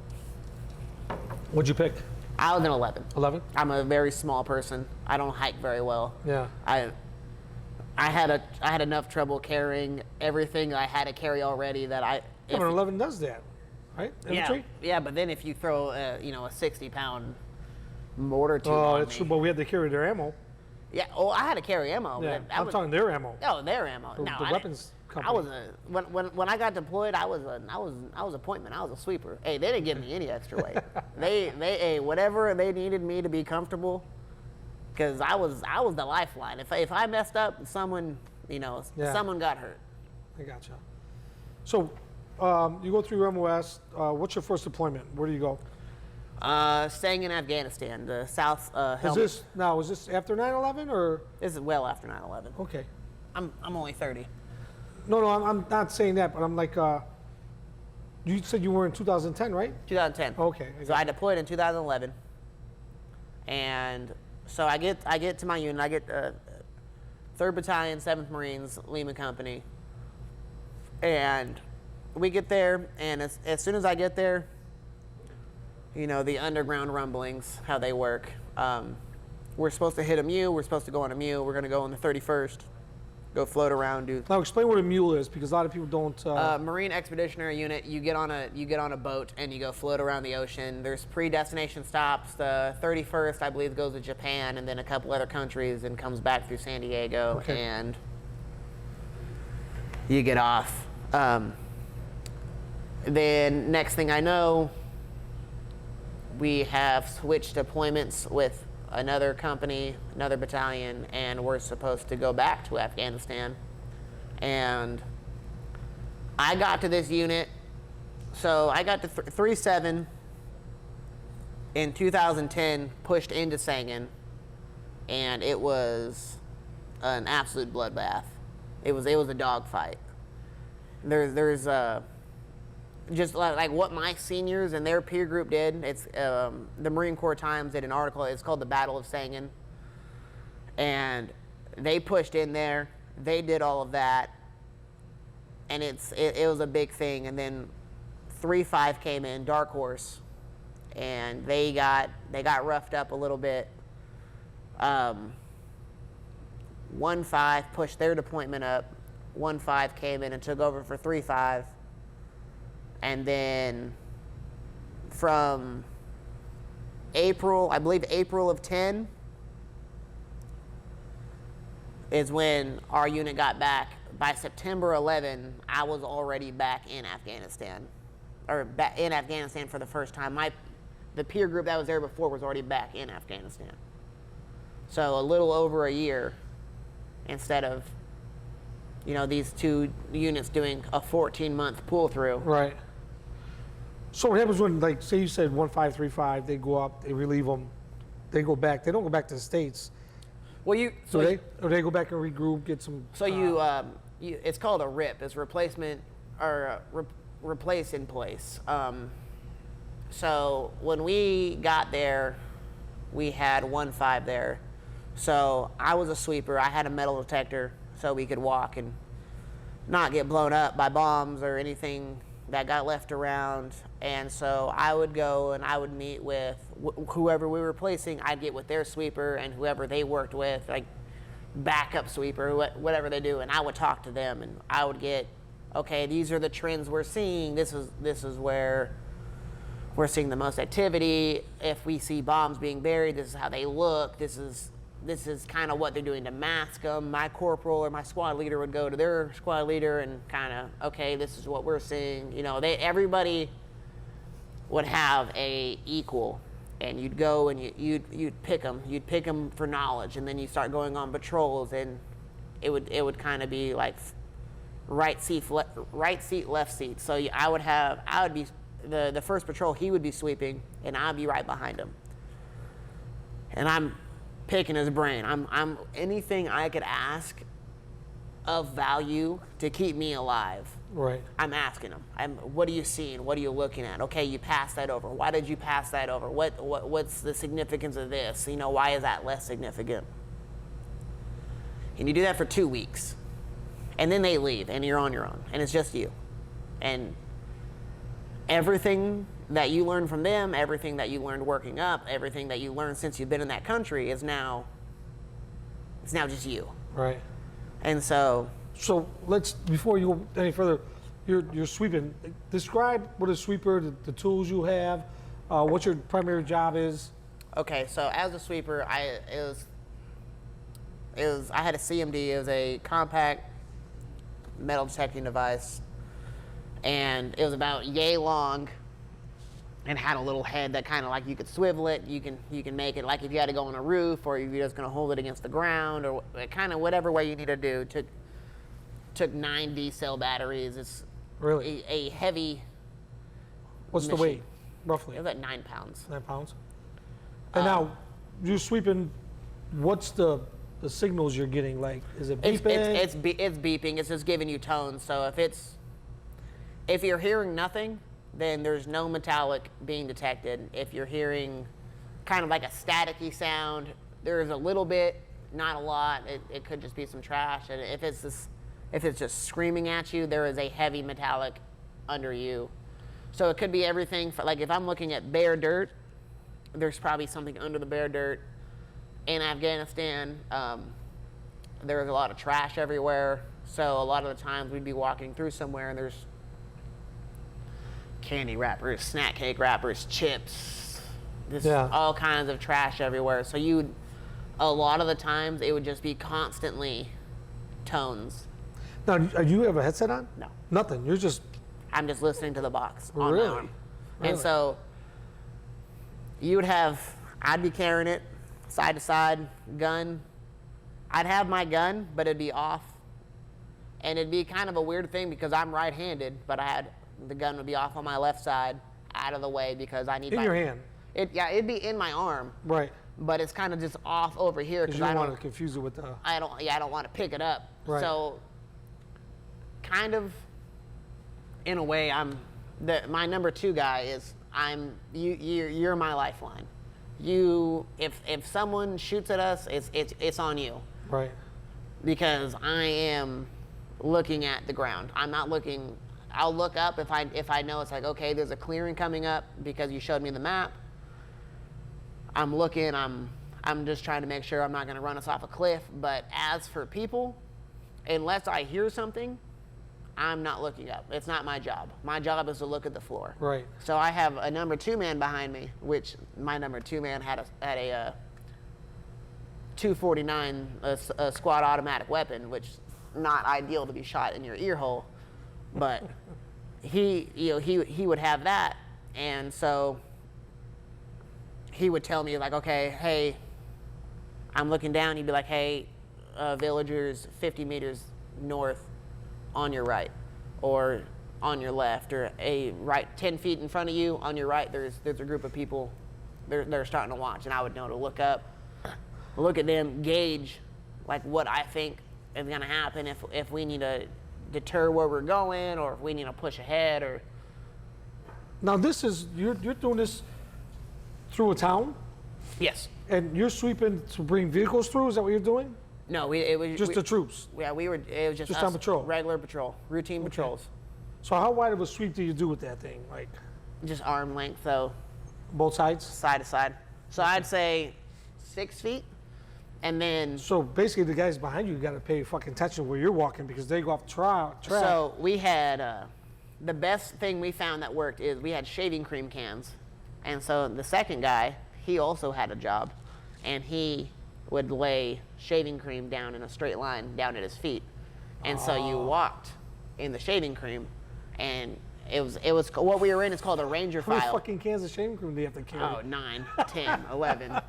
Speaker 1: What'd you pick?
Speaker 2: I was an 11.
Speaker 1: 11?
Speaker 2: I'm a very small person. I don't hike very well.
Speaker 1: Yeah.
Speaker 2: I had enough trouble carrying everything I had to carry already that I.
Speaker 1: Yeah, but 11 does that, right? Infantry?
Speaker 2: Yeah, but then if you throw a 60-pound mortar tube
Speaker 1: Oh,
Speaker 2: on
Speaker 1: that's
Speaker 2: me,
Speaker 1: true, but we had to carry their ammo.
Speaker 2: yeah. Oh, I had to carry ammo.
Speaker 1: Yeah,
Speaker 2: but
Speaker 1: I'm talking their ammo.
Speaker 2: Oh, their ammo.
Speaker 1: The
Speaker 2: No,
Speaker 1: the
Speaker 2: I
Speaker 1: weapons
Speaker 2: didn't-
Speaker 1: company.
Speaker 2: I was when I got deployed. I was a point man. I was a sweeper. Hey, they didn't give me any extra weight. they whatever they needed me to be comfortable, because I was the lifeline. If I messed up, someone someone got hurt.
Speaker 1: I gotcha. So you go through your MOS. What's your first deployment? Where do you go?
Speaker 2: Staying in Afghanistan, the South.
Speaker 1: Is this after 9/11 or?
Speaker 2: This is well after 9/11.
Speaker 1: Okay.
Speaker 2: I'm only 30.
Speaker 1: No, I'm not saying that, but I'm like, you said you were in 2010, right?
Speaker 2: 2010.
Speaker 1: Okay.
Speaker 2: So I deployed in 2011, and so I get to my unit. I get 3rd Battalion, 7th Marines, Lima Company, and we get there. And as soon as I get there, the underground rumblings, how they work. We're supposed to hit a mule. We're supposed to go on a mule. We're going to go on the 31st. Go float around, do.
Speaker 1: Now explain what a mule is, because a lot of people don't.
Speaker 2: Marine Expeditionary Unit. You get on a boat and you go float around the ocean. There's pre-destination stops. The 31st, I believe, goes to Japan and then a couple other countries and comes back through San Diego.
Speaker 1: Okay.
Speaker 2: And you get off. Then next thing I know, we have switched deployments with another company, another battalion, and we're supposed to go back to Afghanistan. And I got to this unit, so I got to 3-7 in 2010, pushed into Sangin, and it was an absolute bloodbath. It was a dogfight. There's just like what my seniors and their peer group did. It's the Marine Corps Times did an article. It's called The Battle of Sangin, and they pushed in there. They did all of that, and it was a big thing. And then 3-5 came in, Dark Horse, and they got roughed up a little bit. 1-5 pushed their deployment up. 1-5 came in and took over for 3-5. And then from I believe April of 10 is when our unit got back. By September 11, I was already back in Afghanistan, or back in Afghanistan for the first time. The peer group that was there before was already back in Afghanistan. So a little over a year instead of, these two units doing a 14-month pull through.
Speaker 1: Right. So what happens when, like, say you said 1-5-3-5, they go up, they relieve them, they go back. They don't go back to the States.
Speaker 2: Well,
Speaker 1: Or they go back and regroup, get some.
Speaker 2: So it's called a RIP. It's replacement or replace in place. So when we got there, we had 1-5 there. So I was a sweeper. I had a metal detector so we could walk and not get blown up by bombs or anything that got left around. And so I would go and I would meet with whoever we were replacing. I'd get with their sweeper and whoever they worked with, like backup sweeper, whatever they do, and I would talk to them and I would get, okay, these are the trends we're seeing. This is where we're seeing the most activity. If we see bombs being buried, this is how they look. This is kind of what they're doing to mask them. My corporal or my squad leader would go to their squad leader and kind of, okay, this is what we're seeing. Everybody would have a equal, and you'd go and you'd pick them. You'd pick them for knowledge, and then you start going on patrols, and it would kind of be like right seat, left seat. So I would be the first patrol. He would be sweeping, and I'd be right behind him. And I'm picking his brain. I'm anything I could ask of value to keep me alive.
Speaker 1: Right.
Speaker 2: I'm asking him. What are you seeing? What are you looking at? Okay, you passed that over. Why did you pass that over? What's the significance of this? Why is that less significant? And you do that for 2 weeks. And then they leave and you're on your own. And it's just you. And everything that you learned from them, everything that you learned working up, everything that you learned since you've been in that country it's now just you.
Speaker 1: Right.
Speaker 2: And so
Speaker 1: let's, before you go any further, you're sweeping. Describe what a sweeper, the tools you have, what your primary job is.
Speaker 2: Okay, so as a sweeper, I had a CMD. It was a compact metal detecting device, and it was about yay long, and had a little head that kind of like you could swivel it. You can make it like if you had to go on a roof, or if you're just going to hold it against the ground, or kind of whatever way you need to do. Took 9 D-cell batteries. It's
Speaker 1: really
Speaker 2: a heavy.
Speaker 1: What's
Speaker 2: machine.
Speaker 1: the weight, roughly?
Speaker 2: It was like 9 pounds.
Speaker 1: 9 pounds. And now you're sweeping. What's the signals you're getting? Like, is it beeping?
Speaker 2: It's beeping. It's just giving you tones. So if you're hearing nothing, then there's no metallic being detected. If you're hearing kind of like a staticky sound, there's a little bit, not a lot. It could just be some trash. And if it's just screaming at you, there is a heavy metallic under you. So it could be everything. Like if I'm looking at bare dirt, there's probably something under the bare dirt. In Afghanistan, there was a lot of trash everywhere. So a lot of the times we'd be walking through somewhere and there's candy wrappers, snack cake wrappers, chips, all kinds of trash everywhere. So a lot of the times it would just be constantly tones.
Speaker 1: Now, do you have a headset on?
Speaker 2: No.
Speaker 1: Nothing.
Speaker 2: I'm just listening to the box on
Speaker 1: Really?
Speaker 2: my arm.
Speaker 1: Really?
Speaker 2: And so I'd be carrying it side to side, gun. I'd have my gun, but it'd be off. And it'd be kind of a weird thing because I'm right-handed, but the gun would be off on my left side, out of the way because I need
Speaker 1: In your hand.
Speaker 2: It'd be in my arm.
Speaker 1: Right.
Speaker 2: But it's kind of just off over here
Speaker 1: Because you don't want to confuse it with the.
Speaker 2: I don't want to pick it up.
Speaker 1: Right.
Speaker 2: So kind of in a way my number 2 guy is you're my lifeline. If someone shoots at us, it's on you.
Speaker 1: Right.
Speaker 2: Because I am looking at the ground. I'm not looking. I'll look up if I know it's like, okay, there's a clearing coming up because you showed me the map. I'm looking. I'm just trying to make sure I'm not going to run us off a cliff. But as for people, unless I hear something, I'm not looking up. It's not my job. My job is to look at the floor.
Speaker 1: Right.
Speaker 2: So I have a number 2 man behind me, which my number 2 man had a 249 a squad automatic weapon, which is not ideal to be shot in your ear hole, but he would have that, and so he would tell me like, okay, hey, I'm looking down. He'd be like, hey, villagers 50 meters north on your right, or on your left, or a right 10 feet in front of you on your right. There's a group of people. They're starting to watch, and I would know to look up, look at them, gauge like what I think is going to happen if we need to deter where we're going, or if we need to push ahead. Or
Speaker 1: now this is you're doing this through a town,
Speaker 2: yes,
Speaker 1: and you're sweeping to bring vehicles through. Is that what you're doing?
Speaker 2: no, it was
Speaker 1: Just the troops.
Speaker 2: Yeah, it was just
Speaker 1: Just
Speaker 2: us,
Speaker 1: on patrol.
Speaker 2: regular patrol, routine patrols,
Speaker 1: So how wide of a sweep do you do with that thing? Like
Speaker 2: just arm length, though,
Speaker 1: both sides?
Speaker 2: side to side. So I'd say 6 feet, and then
Speaker 1: So basically, the guys behind you got to pay fucking attention where you're walking because they go off track.
Speaker 2: so we had the best thing we found that worked is we had shaving cream cans, and so the second guy, he also had a job, and he would lay shaving cream down in a straight line down at his feet, and so you walked in the shaving cream, and it was what we were in is called a ranger
Speaker 1: How many
Speaker 2: file.
Speaker 1: fucking cans of shaving cream do you have to carry?
Speaker 2: Oh, 9, 10, 11.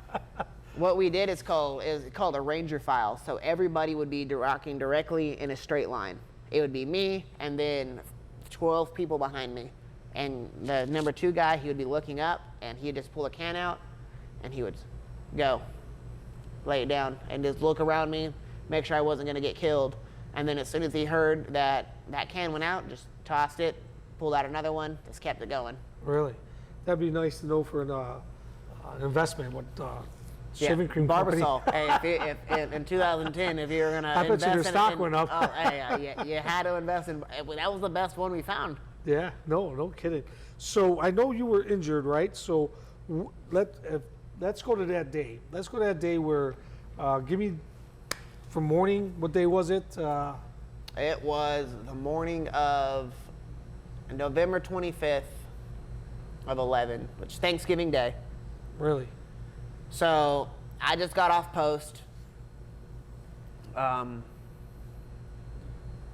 Speaker 2: What we did is called a ranger file. So everybody would be walking directly in a straight line. It would be me and then 12 people behind me. And the number 2 guy, he would be looking up, and he'd just pull a can out, and he would go, lay it down, and just look around me, make sure I wasn't going to get killed. And then as soon as he heard that can went out, just tossed it, pulled out another one, just kept it going.
Speaker 1: Really? That'd be nice to know for an investment. What shaving cream company?
Speaker 2: Barbasol. Hey, if in 2010, if you were gonna
Speaker 1: I bet you their stock went up.
Speaker 2: Oh, hey, you had to invest in. That was the best one we found.
Speaker 1: Yeah, no kidding. So I know you were injured, right? So let's go to that day. Let's go to that day where, give me from morning. What day was it?
Speaker 2: It was the morning of November 25th of 11, which is Thanksgiving Day.
Speaker 1: Really?
Speaker 2: So I just got off post.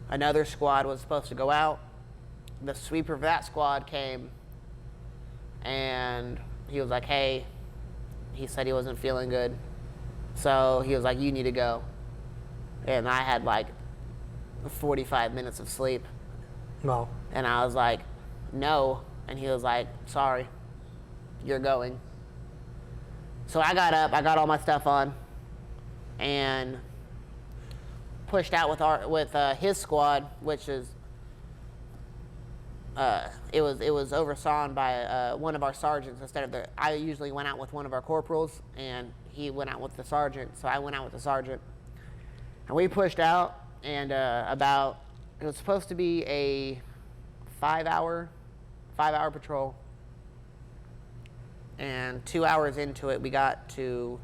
Speaker 2: Another squad was supposed to go out. The sweeper of that squad came, and he was like, hey, he said he wasn't feeling good. So he was like, you need to go. And I had like 45 minutes of sleep.
Speaker 1: No.
Speaker 2: And I was like, no. And he was like, sorry, you're going. So I got up, I got all my stuff on, and pushed out with his squad, which is it was oversawn by one of our sergeants instead of I usually went out with one of our corporals, and he went out with the sergeant, so I went out with the sergeant. And we pushed out, and it was supposed to be a 5-hour patrol. And 2 hours into it, we got to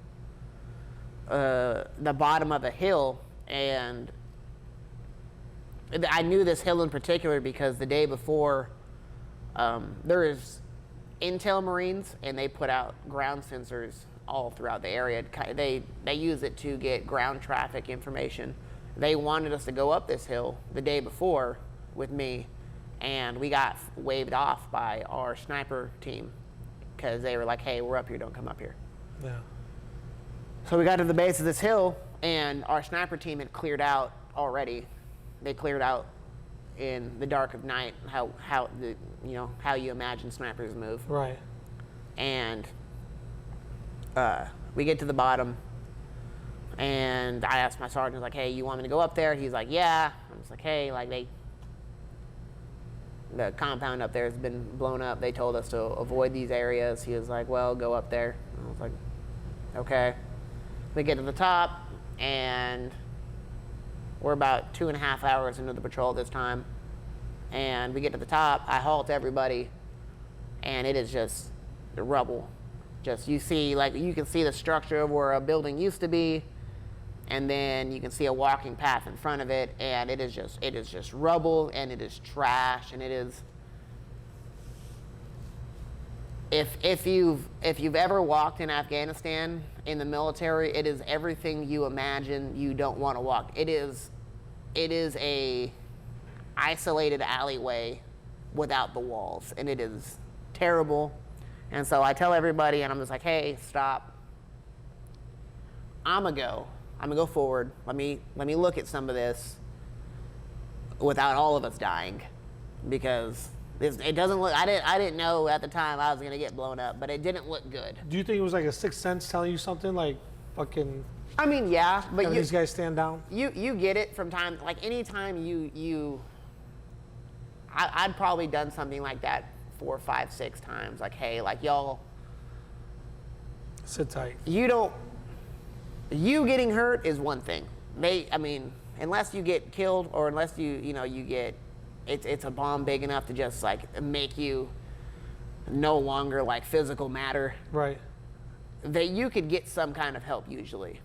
Speaker 2: the bottom of a hill, and I knew this hill in particular because the day before, there is Intel Marines, and they put out ground sensors all throughout the area. They use it to get ground traffic information. They wanted us to go up this hill the day before with me, and we got waved off by our sniper team because they were like, hey, we're up here, don't come up here.
Speaker 1: Yeah.
Speaker 2: So we got to the base of this hill, and our sniper team had cleared out already. They cleared out in the dark of night, how you imagine snipers move.
Speaker 1: Right.
Speaker 2: And we get to the bottom, and I asked my sergeant, like, hey, you want me to go up there? He's like, yeah. I'm just like, hey, like the compound up there has been blown up. They told us to avoid these areas. He was like, well, go up there. I was like, okay. We get to the top, and we're about 2.5 hours into the patrol this time. And we get to the top, I halt everybody, and it is just rubble. Just you can see the structure of where a building used to be, and then you can see a walking path in front of it, and it is just rubble, and it is trash, and it is. If you've ever walked in Afghanistan in the military, it is everything you imagine you don't want to walk. It is a isolated alleyway without the walls, and it is terrible. And so I tell everybody, and I'm just like, hey, stop. I'm gonna go forward. Let me look at some of this without all of us dying, because it doesn't look. I didn't know at the time I was gonna get blown up, but it didn't look good.
Speaker 1: Do you think it was like a sixth sense telling you something, like fucking?
Speaker 2: I mean, yeah, but
Speaker 1: these guys stand down.
Speaker 2: You get it from time, like anytime I'd probably done something like that 4, 5, 6 times. Like, hey, like y'all,
Speaker 1: sit tight.
Speaker 2: You getting hurt is one thing. Unless you get killed, or unless you get, it's a bomb big enough to just like make you no longer like physical matter.
Speaker 1: Right.
Speaker 2: That you could get some kind of help usually,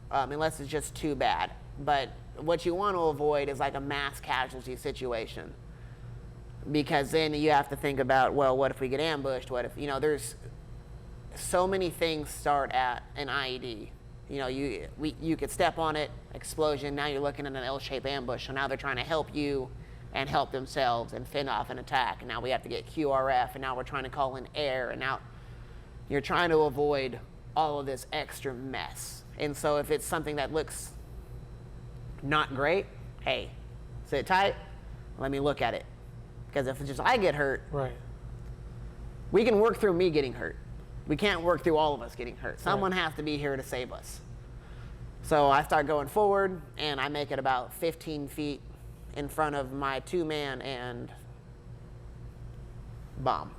Speaker 2: unless it's just too bad. But what you want to avoid is like a mass casualty situation, because then you have to think about, well, what if we get ambushed? What if, there's so many things start at an IED. You could step on it, explosion, now you're looking at an L-shaped ambush. So now they're trying to help you and help themselves and fend off an attack. And now we have to get QRF, and now we're trying to call in air, and now you're trying to avoid all of this extra mess. And so if it's something that looks not great, hey, sit tight, let me look at it. Because if it's just I get hurt,
Speaker 1: right,
Speaker 2: we can work through me getting hurt. We can't work through all of us getting hurt. Someone has to be here to save us. So I start going forward, and I make it about 15 feet in front of my 2-man and bomb.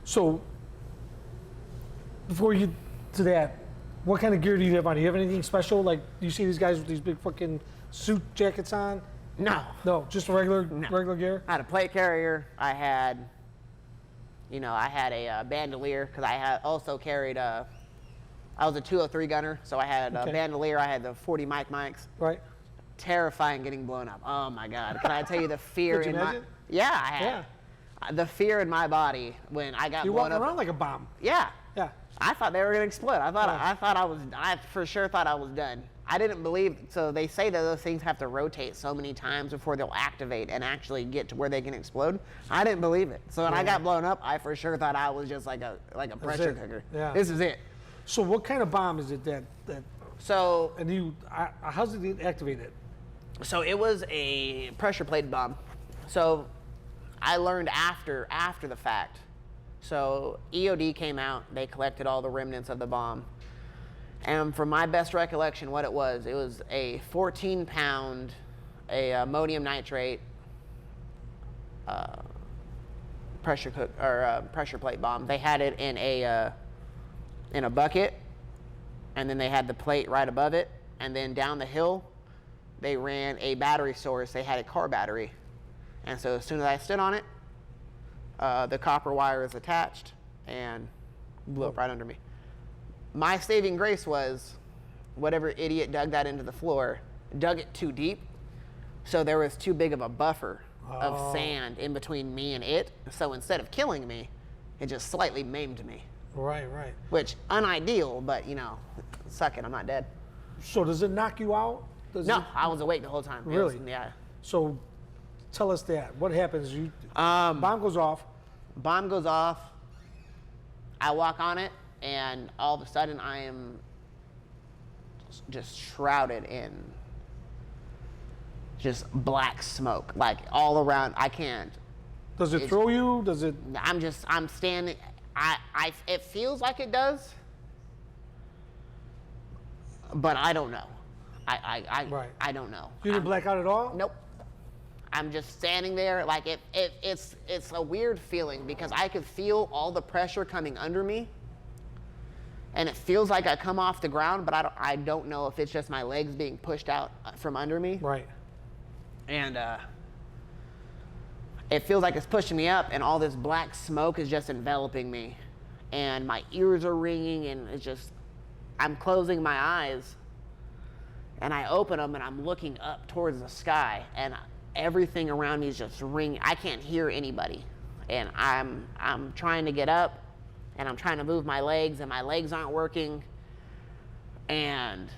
Speaker 1: So before you to that, what kind of gear do you have on? Do you have anything special? Like, do you see these guys with these big fucking suit jackets on?
Speaker 2: No,
Speaker 1: just regular gear.
Speaker 2: I had a plate carrier. I had a bandolier, because I had also carried I was a 203 gunner, so I had a bandolier. I had the 40 mics.
Speaker 1: Right.
Speaker 2: Terrifying getting blown up. Oh my God! Can I tell you the fear
Speaker 1: Could you imagine?
Speaker 2: Yeah, I had. Yeah. The fear in my body when I got blown up.
Speaker 1: You're walking around like a bomb.
Speaker 2: Yeah.
Speaker 1: Yeah.
Speaker 2: I thought they were gonna explode. I for sure thought I was done. I didn't believe. So they say that those things have to rotate so many times before they'll activate and actually get to where they can explode. I didn't believe it. So when I got blown up, I for sure thought I was just like a pressure cooker.
Speaker 1: Yeah.
Speaker 2: This is it.
Speaker 1: So what kind of bomb is it that?
Speaker 2: So.
Speaker 1: And how's it activated?
Speaker 2: So it was a pressure plate bomb. So I learned after the fact. So EOD came out, they collected all the remnants of the bomb. And from my best recollection, what it was a 14-pound ammonium nitrate pressure plate bomb. They had it in a bucket, and then they had the plate right above it, and then down the hill they ran a battery source. They had a car battery, and so as soon as I stood on it, the copper wire is attached and blew up right under me. My saving grace was whatever idiot dug that into the floor dug it too deep, so there was too big of a buffer of sand in between me and it. So instead of killing me, it just slightly maimed me.
Speaker 1: Right.
Speaker 2: Which, unideal, but suck it, I'm not dead.
Speaker 1: So does it knock you out?
Speaker 2: I was awake the whole time.
Speaker 1: Really?
Speaker 2: Yeah.
Speaker 1: So tell us that. What happens? Bomb goes off.
Speaker 2: Bomb goes off. I walk on it, and all of a sudden I am just shrouded in just black smoke, like all around. I can't.
Speaker 1: Does it throw you? Does it?
Speaker 2: I'm standing. It feels like it does, but I don't know. I don't know.
Speaker 1: You didn't black out at all?
Speaker 2: Nope. I'm just standing there, like it's a weird feeling, because I could feel all the pressure coming under me, and it feels like I come off the ground, but I don't know if it's just my legs being pushed out from under me.
Speaker 1: Right.
Speaker 2: And it feels like it's pushing me up, and all this black smoke is just enveloping me, and my ears are ringing, and it's just, I'm closing my eyes, And I open them and I'm looking up towards the sky, and everything around me is just ringing. I can't hear anybody. And I'm trying to get up, and I'm trying to move my legs, and my legs aren't working. And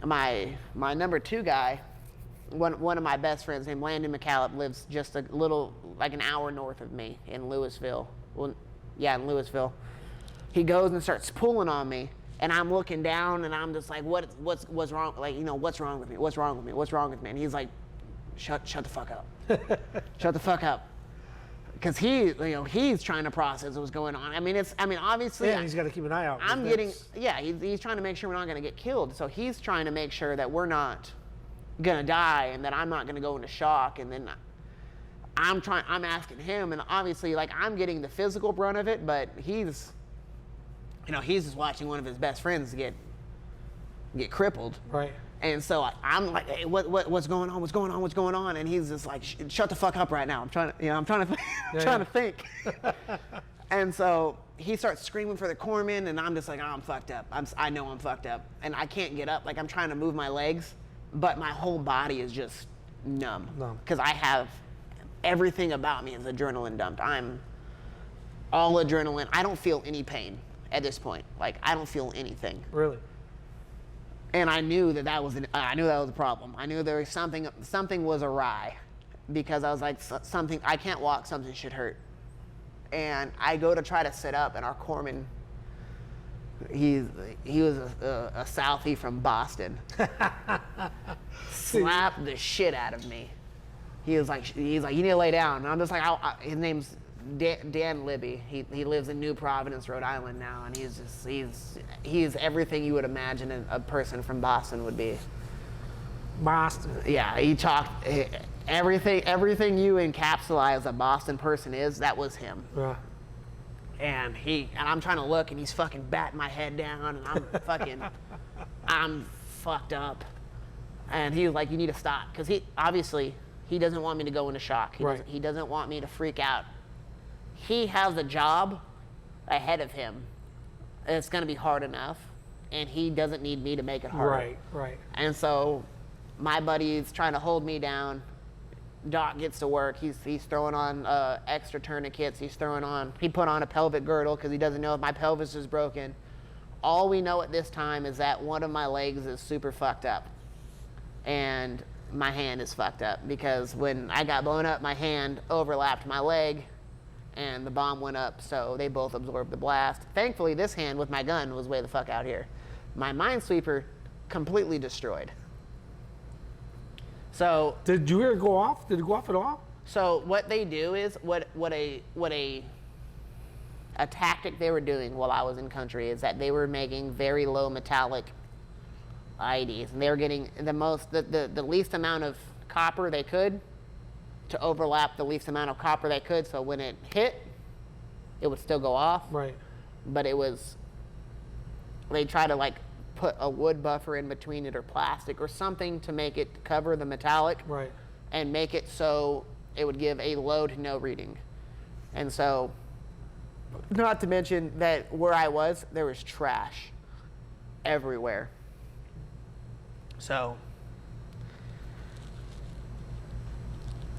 Speaker 2: my number 2 guy, one of my best friends named Landon McCallop, lives just a little, like an hour north of me in Louisville. Well, yeah, in Louisville. He goes and starts pulling on me, and I'm looking down, and I'm just like, what's wrong? Like, you know, what's wrong with me? What's wrong with me? What's wrong with me? And he's like, shut the fuck up. Shut the fuck up. Because he's trying to process what's going on. I mean, obviously.
Speaker 1: Yeah, he's got to keep an eye out.
Speaker 2: He's trying to make sure we're not going to get killed. So he's trying to make sure that we're not going to die, and that I'm not going to go into shock. And then I'm asking him, and obviously, like, I'm getting the physical brunt of it, but he's just watching one of his best friends get crippled.
Speaker 1: Right.
Speaker 2: And so I'm like, hey, what's going on? What's going on? What's going on? And he's just like, shut the fuck up right now. I'm trying to think. And so he starts screaming for the corpsman, and I'm just like, oh, I'm fucked up. I know I'm fucked up, and I can't get up. Like, I'm trying to move my legs, but my whole body is just numb. Because I have everything about me is adrenaline dumped. I'm all adrenaline. I don't feel any pain at this point. Like, I don't feel anything.
Speaker 1: Really?
Speaker 2: And I knew that was a problem. I knew there was something was awry, because I was like, something, I can't walk, something should hurt. And I go to try to sit up, and our corpsman, he was a Southie from Boston, slapped the shit out of me. He's like, you need to lay down. And I'm just like, his name's Dan Libby. He lives in New Providence, Rhode Island now, and he's everything you would imagine a person from Boston would be.
Speaker 1: Boston.
Speaker 2: Yeah, he talked everything you encapsulate as a Boston person is, that was him.
Speaker 1: Yeah.
Speaker 2: And I'm trying to look, and he's fucking batting my head down, and I'm fucked up. And he was like, you need to stop, because he doesn't want me to go into shock. He doesn't want me to freak out. He has a job ahead of him, and it's going to be hard enough, and he doesn't need me to make it harder.
Speaker 1: Right.
Speaker 2: And so my buddy's trying to hold me down. Doc gets to work. He's throwing on extra tourniquets. He put on a pelvic girdle because he doesn't know if my pelvis is broken. All we know at this time is that one of my legs is super fucked up, and my hand is fucked up, because when I got blown up, my hand overlapped my leg, and the bomb went up, so they both absorbed the blast. Thankfully, this hand with my gun was way the fuck out here. My minesweeper completely destroyed. So
Speaker 1: did you hear it go off? Did it go off at all?
Speaker 2: So what they do is what a tactic they were doing while I was in country is that they were making very low metallic IEDs, and they were getting the least amount of copper they could to overlap the least amount of copper they could, so when it hit, it would still go off.
Speaker 1: Right.
Speaker 2: But they try to like put a wood buffer in between it, or plastic or something, to make it cover the metallic.
Speaker 1: Right.
Speaker 2: And make it so it would give a low to no reading. And so, not to mention that where I was, there was trash everywhere. So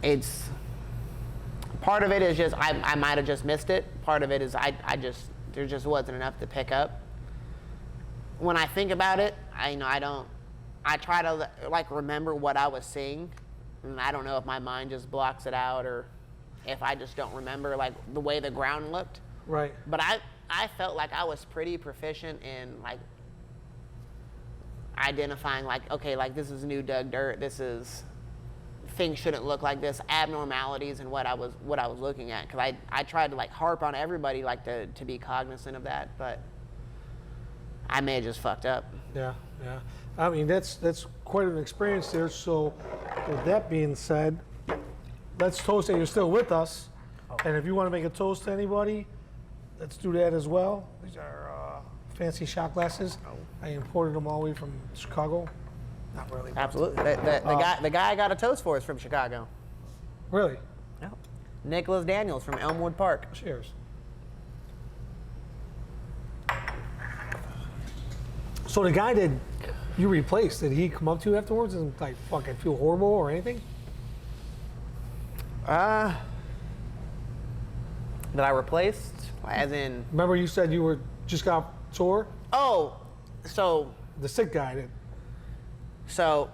Speaker 2: it's, part of it is just I might have just missed it. Part of it is there just wasn't enough to pick up. When I think about it, I try to like remember what I was seeing, and I don't know if my mind just blocks it out, or if I just don't remember like the way the ground looked.
Speaker 1: Right.
Speaker 2: But I felt like I was pretty proficient in like identifying like, okay, like this is new dug dirt, things shouldn't look like this, abnormalities in what I was looking at, because I tried to like harp on everybody like to be cognizant of that, but I may have just fucked up.
Speaker 1: Yeah. I mean, that's quite an experience there. So with that being said, let's toast that you're still with us. And if you want to make a toast to anybody, let's do that as well. These are fancy shot glasses. I imported them all the way from Chicago. Not really.
Speaker 2: Absolutely. The guy I got a toast for is from Chicago.
Speaker 1: Really?
Speaker 2: No. Nicholas Daniels from Elmwood Park.
Speaker 1: Cheers. So the guy that You replaced. Did he come up to you afterwards and like fucking feel horrible or anything?
Speaker 2: That I replaced, as in.
Speaker 1: Remember you said you were just got sore?
Speaker 2: Oh, so.
Speaker 1: The sick guy did.
Speaker 2: So.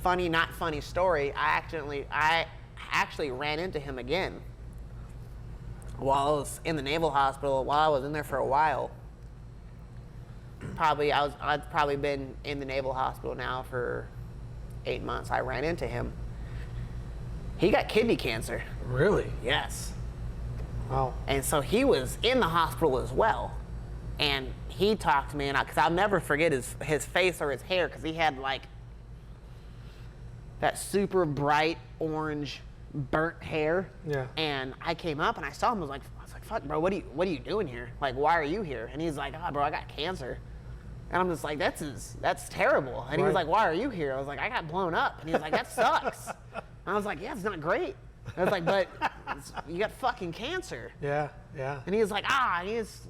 Speaker 2: Funny, not funny story. I actually ran into him again while I was in the Naval Hospital. While I was in there for a while. I'd probably been in the Naval Hospital now for 8 months. I ran into him. He got kidney cancer.
Speaker 1: Really?
Speaker 2: Yes.
Speaker 1: Wow.
Speaker 2: And so he was in the hospital as well. And he talked to me, and because I'll never forget his face or his hair, because he had like that super bright orange burnt hair.
Speaker 1: Yeah.
Speaker 2: And I came up and I saw him. I was like, fuck, bro, what are you doing here? Like, why are you here? And he's like, oh, bro, I got cancer. And I'm just like, that's terrible. And he was like, why are you here? I was like, I got blown up. And he was like, that sucks. And I was like, yeah, it's not great. And I was like, but you got fucking cancer.
Speaker 1: Yeah, yeah.
Speaker 2: And he was like, it's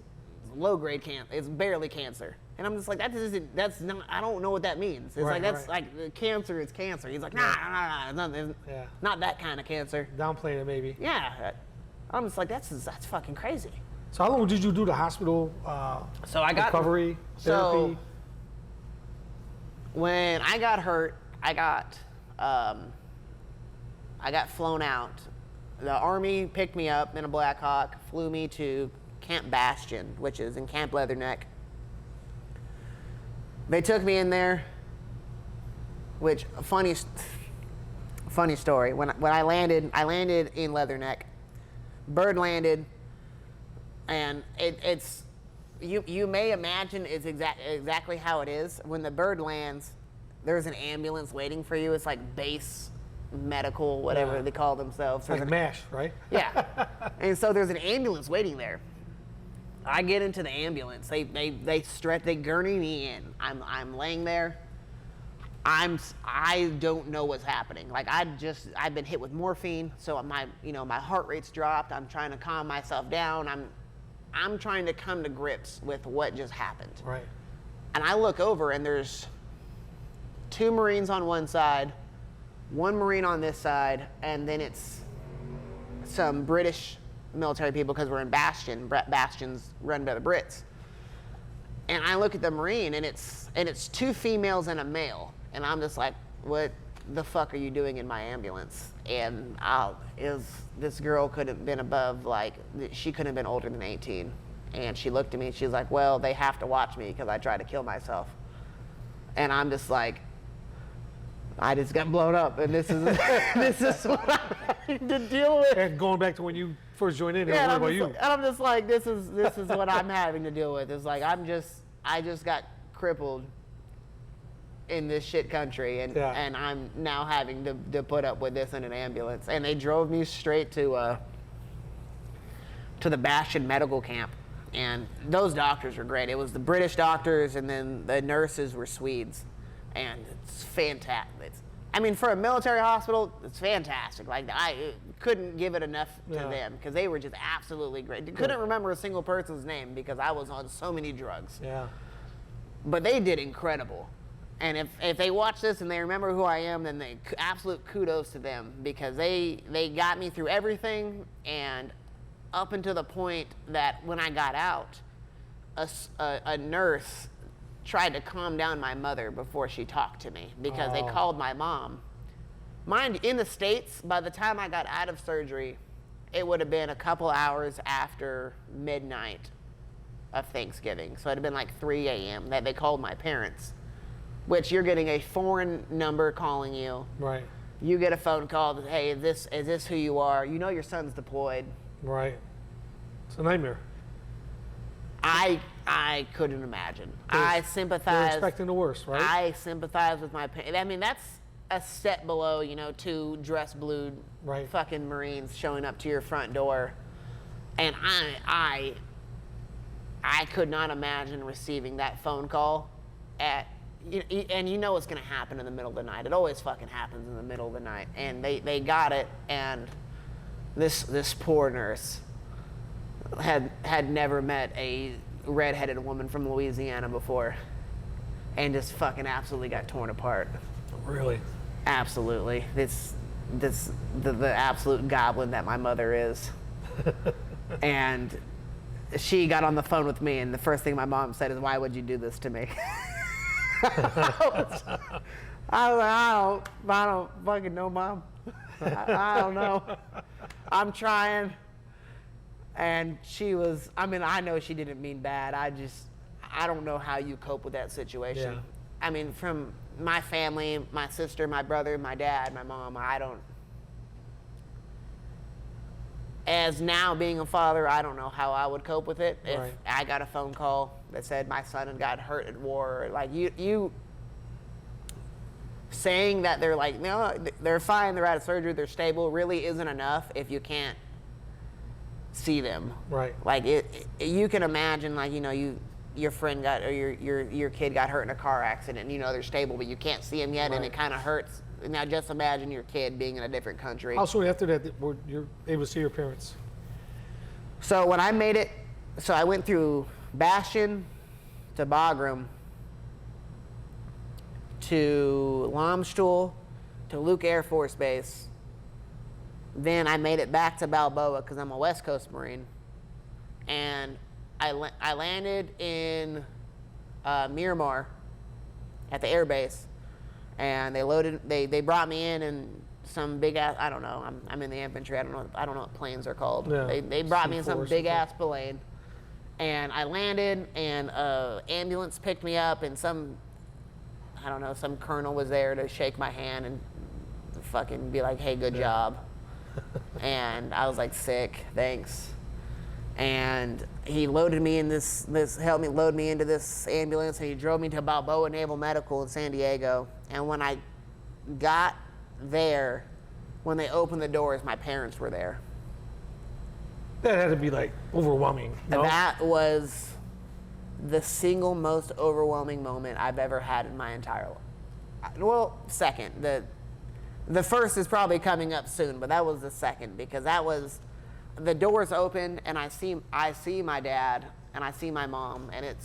Speaker 2: low-grade cancer. It's barely cancer. And I'm just like, that's not, I don't know what that means. It's like, that's like, cancer is cancer. He's like, nah, not that kind of cancer.
Speaker 1: Downplaying it maybe.
Speaker 2: Yeah. I'm just like, that's fucking crazy.
Speaker 1: So how long did you do the hospital
Speaker 2: So I got
Speaker 1: recovery, therapy?
Speaker 2: So when I got hurt, I got flown out. The Army picked me up in a Black Hawk, flew me to Camp Bastion, which is in Camp Leatherneck. They took me in there, which funny story. When I landed in Leatherneck. Bird landed, and it's you may imagine it's exactly how it is. When the bird lands, there's an ambulance waiting for you. It's like base medical, whatever they call themselves.
Speaker 1: Like MASH, right?
Speaker 2: Yeah. And so there's an ambulance waiting there. I get into the ambulance. They gurney me in. I'm laying there. I don't know what's happening. Like I've been hit with morphine, so my heart rate's dropped. I'm trying to calm myself down. I'm trying to come to grips with what just happened.
Speaker 1: Right.
Speaker 2: And I look over and there's 2 Marines on one side, 1 Marine on this side, and then it's some British military people because we're in Bastion. Bastion's run by the Brits. And I look at the Marine and it's 2 females and a male. And I'm just like, what the fuck are you doing in my ambulance? And this girl could have been above, like, she couldn't have been older than 18. And she looked at me and she's like, well, they have to watch me because I tried to kill myself. And I'm just like, I just got blown up, and this is what I'm having to deal with.
Speaker 1: And going back to when you first joined in,
Speaker 2: Yeah,
Speaker 1: what about you?
Speaker 2: And I'm just like, this is what I'm having to deal with. It's like I just got crippled in this shit country, and I'm now having to put up with this in an ambulance. And they drove me straight to the Bastion medical camp, and those doctors were great. It was the British doctors, and then the nurses were Swedes, and it's fantastic. I mean, for a military hospital, it's fantastic. Like, I couldn't give it enough to them because they were just absolutely great. Couldn't remember a single person's name because I was on so many drugs.
Speaker 1: Yeah.
Speaker 2: But they did incredible. And if they watch this and they remember who I am, then absolute kudos to them because they got me through everything, and up until the point that when I got out, a nurse tried to calm down my mother before she talked to me because they called my mom. Mind, in the States, by the time I got out of surgery, it would have been a couple hours after midnight of Thanksgiving. So it had been like 3 a.m. that they called my parents, which you're getting a foreign number calling you.
Speaker 1: Right.
Speaker 2: You get a phone call that, hey, is this who you are? You know your son's deployed.
Speaker 1: Right. It's a nightmare.
Speaker 2: I couldn't imagine. I sympathize.
Speaker 1: You're expecting the worst, right?
Speaker 2: I sympathize with my parents. I mean, that's a step below, 2 dress blued fucking Marines showing up to your front door. And I could not imagine receiving that phone call and you know what's going to happen in the middle of the night. It always fucking happens in the middle of the night. And they got it, and this poor nurse had never met a redheaded woman from Louisiana before. and just fucking absolutely got torn apart.
Speaker 1: Really?
Speaker 2: Absolutely. The absolute goblin that my mother is. And she got on the phone with me, and the first thing my mom said is, "Why would you do this to me?" I don't fucking know, Mom. I don't know. I'm trying. And she was, I mean, I know she didn't mean bad. I don't know how you cope with that situation.
Speaker 1: Yeah.
Speaker 2: I mean, from my family, my sister, my brother, my dad, my mom, as now being a father, I don't know how I would cope with it. If I got a phone call that said my son had got hurt at war, like you saying that they're like, no, they're fine, they're out of surgery, they're stable, really isn't enough if you can't see them.
Speaker 1: Right.
Speaker 2: Like you can imagine, like, you know, your friend got, or your kid got hurt in a car accident, and you know they're stable, but you can't see them yet, and it kind of hurts. Now just imagine your kid being in a different country.
Speaker 1: How soon after that were you able to see your parents?
Speaker 2: So when I made it, so I went through Bastion to Bagram to Lomstuhl to Luke Air Force Base. Then I made it back to Balboa because I'm a West Coast Marine. And I landed in Miramar at the air base. And they brought me in some big ass, I don't know, I'm in the infantry, I don't know what planes are called.
Speaker 1: Yeah.
Speaker 2: They brought me in some big ass plane, and I landed, and ambulance picked me up, and some colonel was there to shake my hand and fucking be like, "Hey, good job." And I was like, "Sick, thanks." And he loaded me in helped me load me into this ambulance, and he drove me to Balboa Naval Medical in San Diego. And when I got there, when they opened the doors, my parents were there.
Speaker 1: That had to be like overwhelming. No?
Speaker 2: That was the single most overwhelming moment I've ever had in my entire life. Well, second. The first is probably coming up soon, but that was the second, because that was, the doors open and I see my dad and I see my mom, and it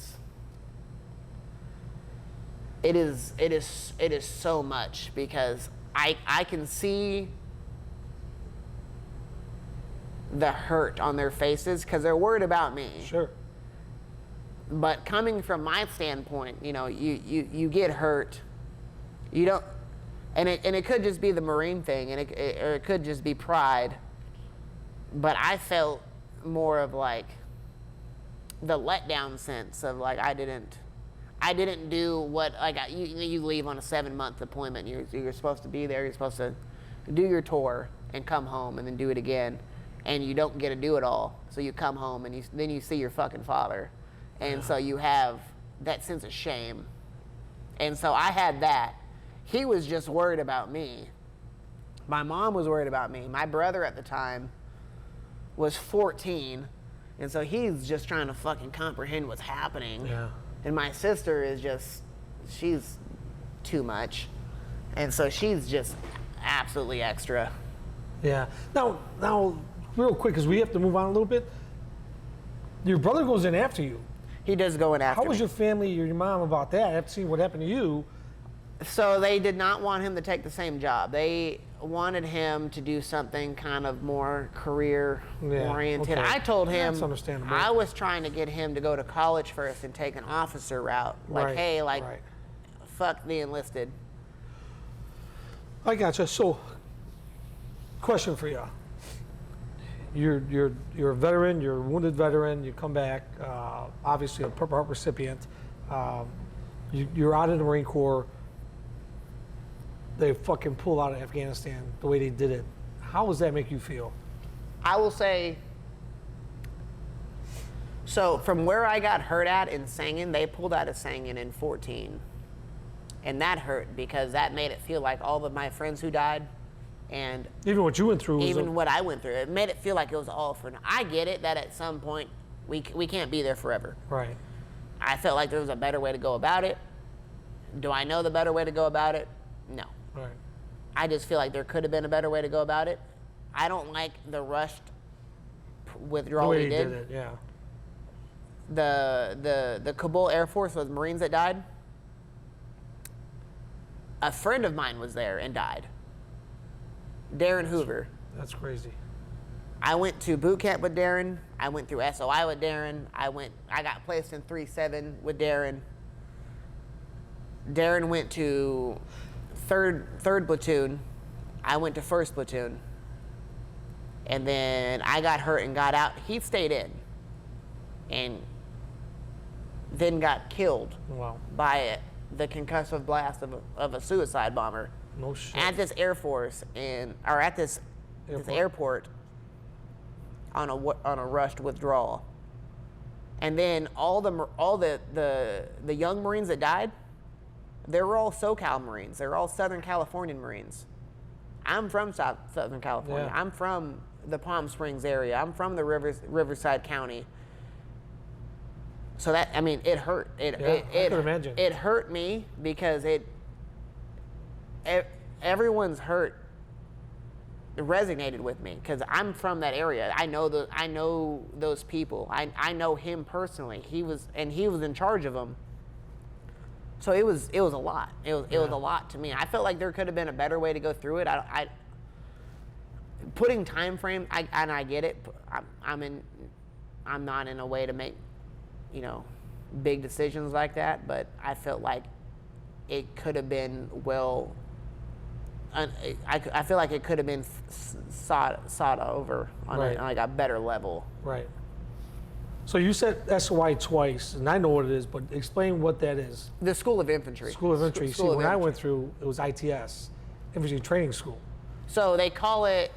Speaker 2: is so much, because I can see the hurt on their faces because they're worried about me.
Speaker 1: Sure.
Speaker 2: But coming from my standpoint, you know, you get hurt, you don't, and it could just be the Marine thing, and or it could just be pride. But I felt more of like the letdown sense of like I didn't do what, like, you leave on a 7-month deployment. You're supposed to be there. You're supposed to do your tour and come home and then do it again, and you don't get to do it all. So you come home and then you see your fucking father, and so you have that sense of shame. And so I had that. He was just worried about me. My mom was worried about me. My brother at the time was 14, and so he's just trying to fucking comprehend what's happening.
Speaker 1: Yeah.
Speaker 2: And my sister is she's too much. And so she's just absolutely extra.
Speaker 1: Yeah. Now, real quick, because we have to move on a little bit. Your brother goes in after you.
Speaker 2: He does go in after
Speaker 1: How was
Speaker 2: me.
Speaker 1: your family or your mom about that? After seeing what happened to you?
Speaker 2: So they did not want him to take the same job. They wanted him to do something kind of more career-oriented.
Speaker 1: Okay.
Speaker 2: I told him,
Speaker 1: That's understandable.
Speaker 2: I was trying to get him to go to college first and take an officer route. Like,
Speaker 1: Right,
Speaker 2: hey, like,
Speaker 1: right.
Speaker 2: fuck the enlisted.
Speaker 1: I gotcha. So, question for you. You're a veteran. You're a wounded veteran. You come back. Obviously, a Purple Heart recipient. You're out of the Marine Corps. They fucking pull out of Afghanistan the way they did it. How does that make you feel?
Speaker 2: I will say, so from where I got hurt at in Sangin, they pulled out of Sangin in 14. And that hurt because that made it feel like all of my friends who died, and
Speaker 1: Even what you went through.
Speaker 2: even what I went through, it made it feel like it was all for now. I get it that at some point we can't be there forever.
Speaker 1: Right.
Speaker 2: I felt like there was a better way to go about it. Do I know the better way to go about it? No.
Speaker 1: Right.
Speaker 2: I just feel like there could have been a better way to go about it. I don't like the rushed withdrawal
Speaker 1: The way
Speaker 2: we
Speaker 1: he
Speaker 2: did.
Speaker 1: did it, yeah.
Speaker 2: The Kabul Air Force was Marines that died. A friend of mine was there and died. Darren Hoover.
Speaker 1: That's crazy.
Speaker 2: I went to boot camp with Darren. I went through SOI with Darren. I got placed in 3-7 with Darren. Darren went to third platoon. I went to 1st platoon. And then I got hurt and got out. He stayed in. And then got killed by the concussive blast of a suicide bomber.
Speaker 1: No shit.
Speaker 2: At this Air Force at this airport on a rushed withdrawal. And then all the young Marines that died, they were all SoCal Marines. They're all Southern Californian Marines. I'm from Southern California.
Speaker 1: Yeah.
Speaker 2: I'm from the Palm Springs area. I'm from the Riverside County. So that, I mean, it hurt.
Speaker 1: I could imagine.
Speaker 2: It hurt me because everyone's hurt resonated with me because I'm from that area. I know those people. I know him personally. He was in charge of them. So it was a lot. It was a lot to me. I felt like there could have been a better way to go through it. Putting time frame, I get it. I'm not in a way to make, big decisions like that, but I felt like it could have been I feel like it could have been sought over on a better level.
Speaker 1: Right. So you said SOI twice, and I know what it is, but explain what that is.
Speaker 2: The School of Infantry.
Speaker 1: School of Infantry. See, when I went through, it was ITS, Infantry Training School.
Speaker 2: So they call it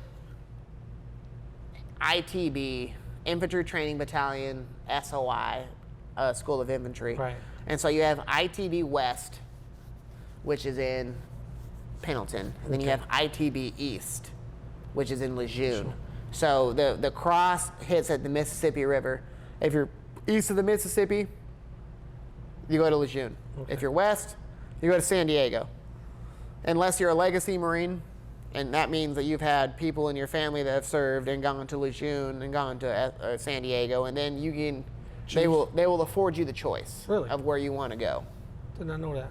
Speaker 2: ITB, Infantry Training Battalion, SOI, School of Infantry.
Speaker 1: Right.
Speaker 2: And so you have ITB West, which is in Pendleton. And then you have ITB East, which is in Lejeune. Sure. So the cross hits at the Mississippi River. If you're east of the Mississippi, you go to Lejeune. Okay. If you're west, you go to San Diego. Unless you're a legacy Marine, and that means that you've had people in your family that have served and gone to Lejeune and gone to San Diego, and then you can, they will afford you the choice of where you want to go.
Speaker 1: Did not know that.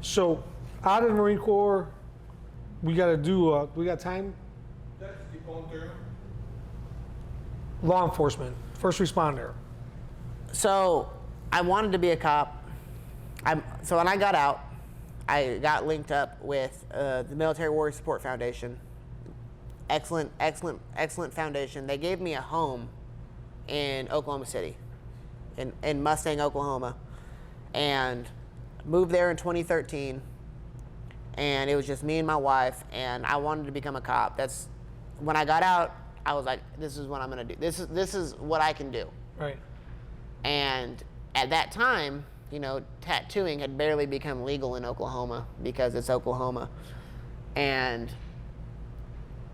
Speaker 1: So, out of the Marine Corps, we got to do. We got time. Law enforcement, first responder.
Speaker 2: So, I wanted to be a cop. So when I got out, I got linked up with the Military Warrior Support Foundation. Excellent foundation. They gave me a home in Oklahoma City, in Mustang, Oklahoma, and moved there in 2013. And it was just me and my wife, and I wanted to become a cop. That's when I got out. I was like, this is what I'm gonna do. This is what I can do.
Speaker 1: Right.
Speaker 2: And at that time, tattooing had barely become legal in Oklahoma because it's Oklahoma. And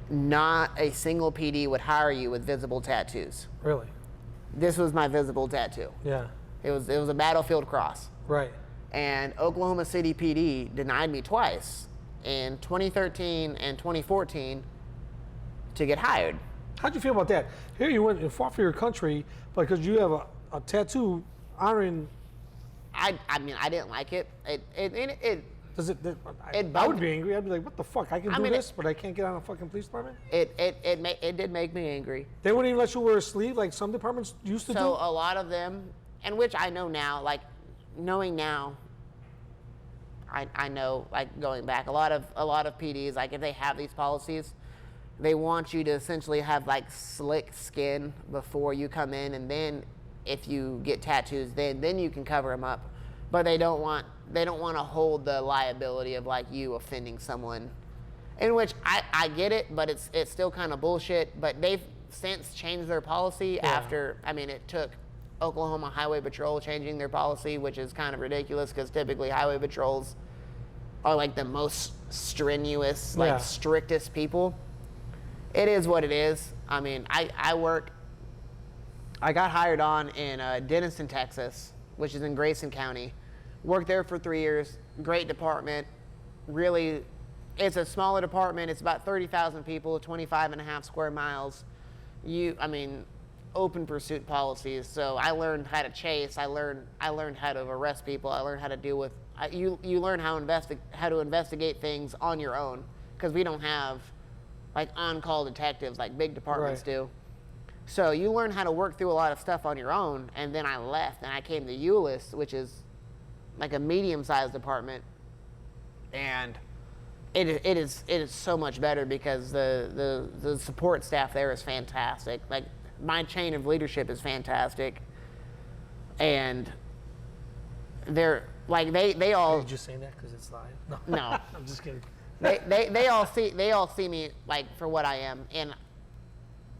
Speaker 2: not a single PD would hire you with visible tattoos.
Speaker 1: Really?
Speaker 2: This was my visible tattoo.
Speaker 1: Yeah.
Speaker 2: It was a battlefield cross.
Speaker 1: Right.
Speaker 2: And Oklahoma City PD denied me twice in 2013 and 2014 to get hired.
Speaker 1: How'd you feel about that? Here you went and fought for your country because you have a tattoo honoring.
Speaker 2: I mean, I didn't like it. I
Speaker 1: would be angry. I'd be like, what the fuck? I can do this, but I can't get on a fucking police department?
Speaker 2: It did make me angry.
Speaker 1: They wouldn't even let you wear a sleeve like some departments used to do?
Speaker 2: So a lot of them, and which I know now, like knowing now, I know, like going back, a lot of PDs, like if they have these policies, they want you to essentially have like slick skin before you come in, and then if you get tattoos, then you can cover them up. But they don't want to hold the liability of like you offending someone, in which I get it, but it's still kind of bullshit. But they've since changed their policy after. I mean, it took Oklahoma Highway Patrol changing their policy, which is kind of ridiculous because typically highway patrols are like the most strenuous, strictest people. It is what it is. I mean, I got hired on in Denison, Texas, which is in Grayson County. Worked there for 3 years. Great department. Really, it's a smaller department. It's about 30,000 people, 25 and a half square miles. open pursuit policies. So I learned how to chase. I learned how to arrest people. I learned how to deal with. You learn how to investigate things on your own, because we don't have like on-call detectives like big departments do. So you learn how to work through a lot of stuff on your own. And then I left and I came to Euless, which is like a medium-sized department, and it is so much better because the support staff there is fantastic. Like, my chain of leadership is fantastic, and they're like they all.
Speaker 1: Are you just saying that because it's live?
Speaker 2: No,
Speaker 1: I'm just kidding.
Speaker 2: they all see me like for what I am. And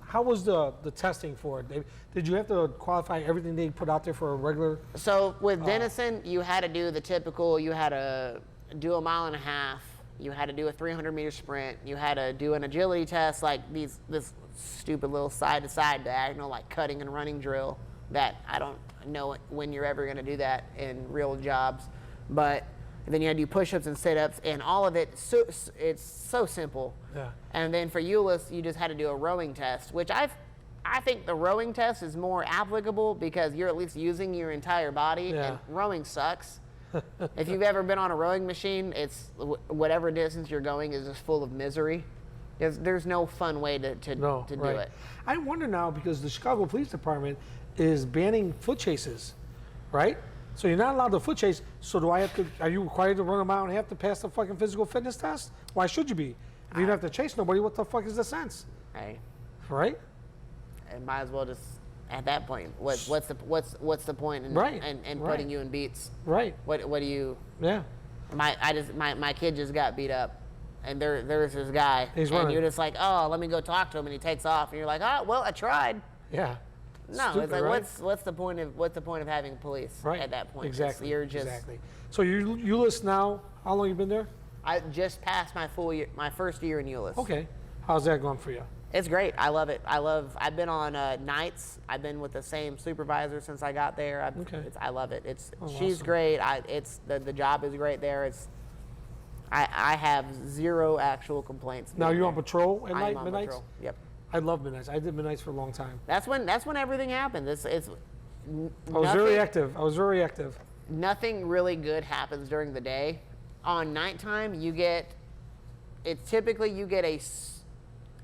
Speaker 1: how was the testing for it? Did you have to qualify everything they put out there for a regular?
Speaker 2: So with Denison, you had to do the typical. You had to do a 1.5 miles. You had to do a 300-meter sprint. You had to do an agility test, like this stupid little side-to-side diagonal, like cutting and running drill. That I don't know when you're ever going to do that in real jobs. But then you had to do push-ups and sit-ups, and all of it. It's so simple.
Speaker 1: Yeah.
Speaker 2: And then for Euless, you just had to do a rowing test, which I think the rowing test is more applicable because you're at least using your entire body.
Speaker 1: Yeah.
Speaker 2: And rowing sucks. If you've ever been on a rowing machine, it's whatever distance you're going is just full of misery. There's no fun way to do it.
Speaker 1: I wonder now, because the Chicago Police Department is banning foot chases, right? So you're not allowed to foot chase. So are you required to run a 1.5 miles to pass the fucking physical fitness test? Why should you be? If you don't have to chase nobody, what the fuck is the sense?
Speaker 2: Hey.
Speaker 1: Right?
Speaker 2: And might as well just, at that point, what's the point in putting you in beats?
Speaker 1: Right.
Speaker 2: What do you?
Speaker 1: Yeah.
Speaker 2: My kid just got beat up, and there's this guy,
Speaker 1: He's
Speaker 2: and
Speaker 1: running.
Speaker 2: you're just like, oh, let me go talk to him, and he takes off, and you're like, oh, well, I tried.
Speaker 1: Yeah.
Speaker 2: No,
Speaker 1: Stupid,
Speaker 2: it's like,
Speaker 1: right?
Speaker 2: what's the point of having police at that point?
Speaker 1: Exactly.
Speaker 2: You're just
Speaker 1: exactly. So you're Euless now. How long you been there?
Speaker 2: I just passed my first year in Euless.
Speaker 1: Okay. How's that going for you?
Speaker 2: It's great. I love it. I've been on nights. I've been with the same supervisor since I got there. I love it. She's
Speaker 1: awesome.
Speaker 2: great. The job is great there. I have zero actual complaints.
Speaker 1: Now
Speaker 2: being
Speaker 1: you're on
Speaker 2: there.
Speaker 1: patrol at
Speaker 2: I'm
Speaker 1: night,
Speaker 2: on
Speaker 1: midnights?
Speaker 2: patrol. Yep.
Speaker 1: I love midnights. I did midnights for a long time.
Speaker 2: That's when everything happened.
Speaker 1: I was very active.
Speaker 2: Nothing really good happens during the day. On nighttime, you get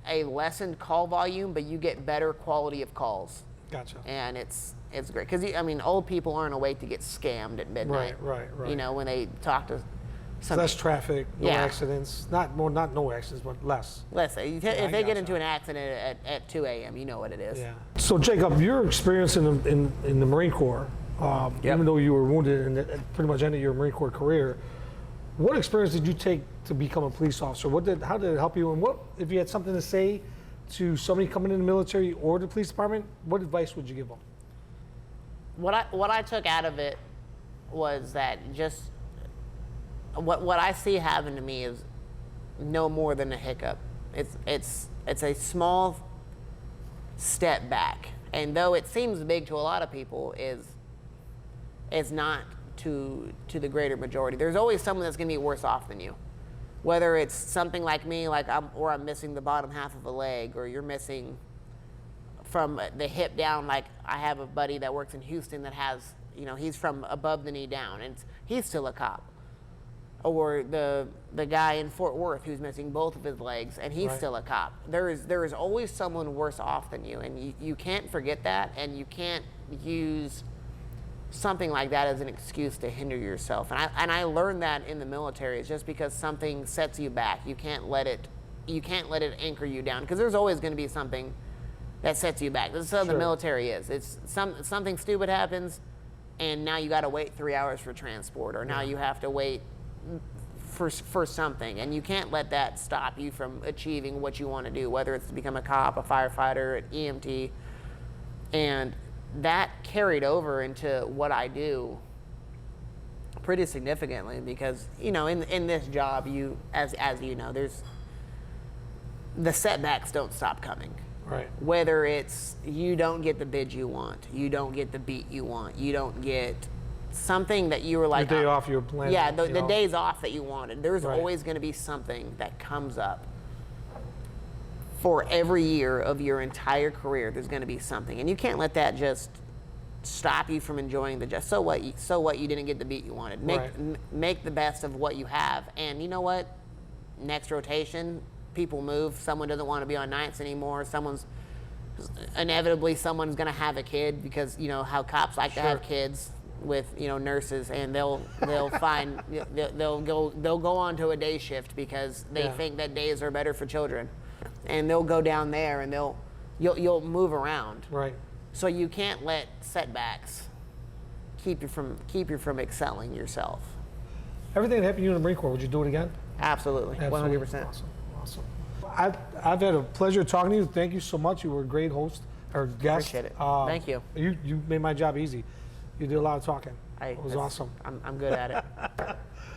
Speaker 2: a lessened call volume, but you get better quality of calls.
Speaker 1: Gotcha.
Speaker 2: And it's great because old people aren't awake to get scammed at midnight.
Speaker 1: Right.
Speaker 2: You know, when they talk to
Speaker 1: Less traffic, no
Speaker 2: Yeah.
Speaker 1: accidents. Not no accidents, but less.
Speaker 2: If they get
Speaker 1: gotcha.
Speaker 2: into an accident at 2 a.m., you know what it is.
Speaker 1: Yeah. So Jacob, your experience in the Marine Corps, even though you were wounded and pretty much ended your Marine Corps career, what experience did you take to become a police officer? How did it help you? And what, if you had something to say to somebody coming in the military or the police department, what advice would you give them?
Speaker 2: What I took out of it was that just what I see happen to me is no more than a hiccup. It's a small step back, and though it seems big to a lot of people, it's not to the greater majority. There's always someone that's going to be worse off than you, whether it's something like me, I'm missing the bottom half of a leg, or you're missing from the hip down. Like, I have a buddy that works in Houston that has, he's from above the knee down, and he's still a cop. Or the guy in Fort Worth who's missing both of his legs, and he's still a cop. There is always someone worse off than you, and you can't forget that, and you can't use something like that as an excuse to hinder yourself. And I learned that in the military. It's just because something sets you back, you can't let it anchor you down, because there's always going to be something that sets you back. This is how the military is. It's something stupid happens, and now you got to wait 3 hours for transport, or now you have to wait for something, and you can't let that stop you from achieving what you want to do, whether it's to become a cop, a firefighter, an EMT. And that carried over into what I do pretty significantly, because in this job, as you know, there's the setbacks don't stop coming.
Speaker 1: Right.
Speaker 2: Whether it's you don't get the bid you want, you don't get the beat you want, you don't get something that you were like,
Speaker 1: your day off, you were planning.
Speaker 2: Yeah, the days off that you wanted. There's
Speaker 1: Right.
Speaker 2: always going to be something that comes up for every year of your entire career, there's going to be something, and you can't let that just stop you from enjoying the job. So what? You didn't get the beat you wanted. Make the best of what you have, and you know what? Next rotation, people move. Someone doesn't want to be on nights anymore. Inevitably someone's going to have a kid, because you know how cops like to have kids with nurses, and they'll find they'll go on to a day shift because they think that days are better for children, and they'll go down there and you'll move around.
Speaker 1: Right.
Speaker 2: So you can't let setbacks keep you from excelling yourself.
Speaker 1: Everything that happened to you in the Marine Corps, would you do it again?
Speaker 2: Absolutely. 100%.
Speaker 1: Awesome. I've had a pleasure talking to you. Thank you so much. You were a great host or guest.
Speaker 2: Appreciate it. Thank you.
Speaker 1: You made my job easy. You did a lot of talking. It was awesome.
Speaker 2: I'm good at it.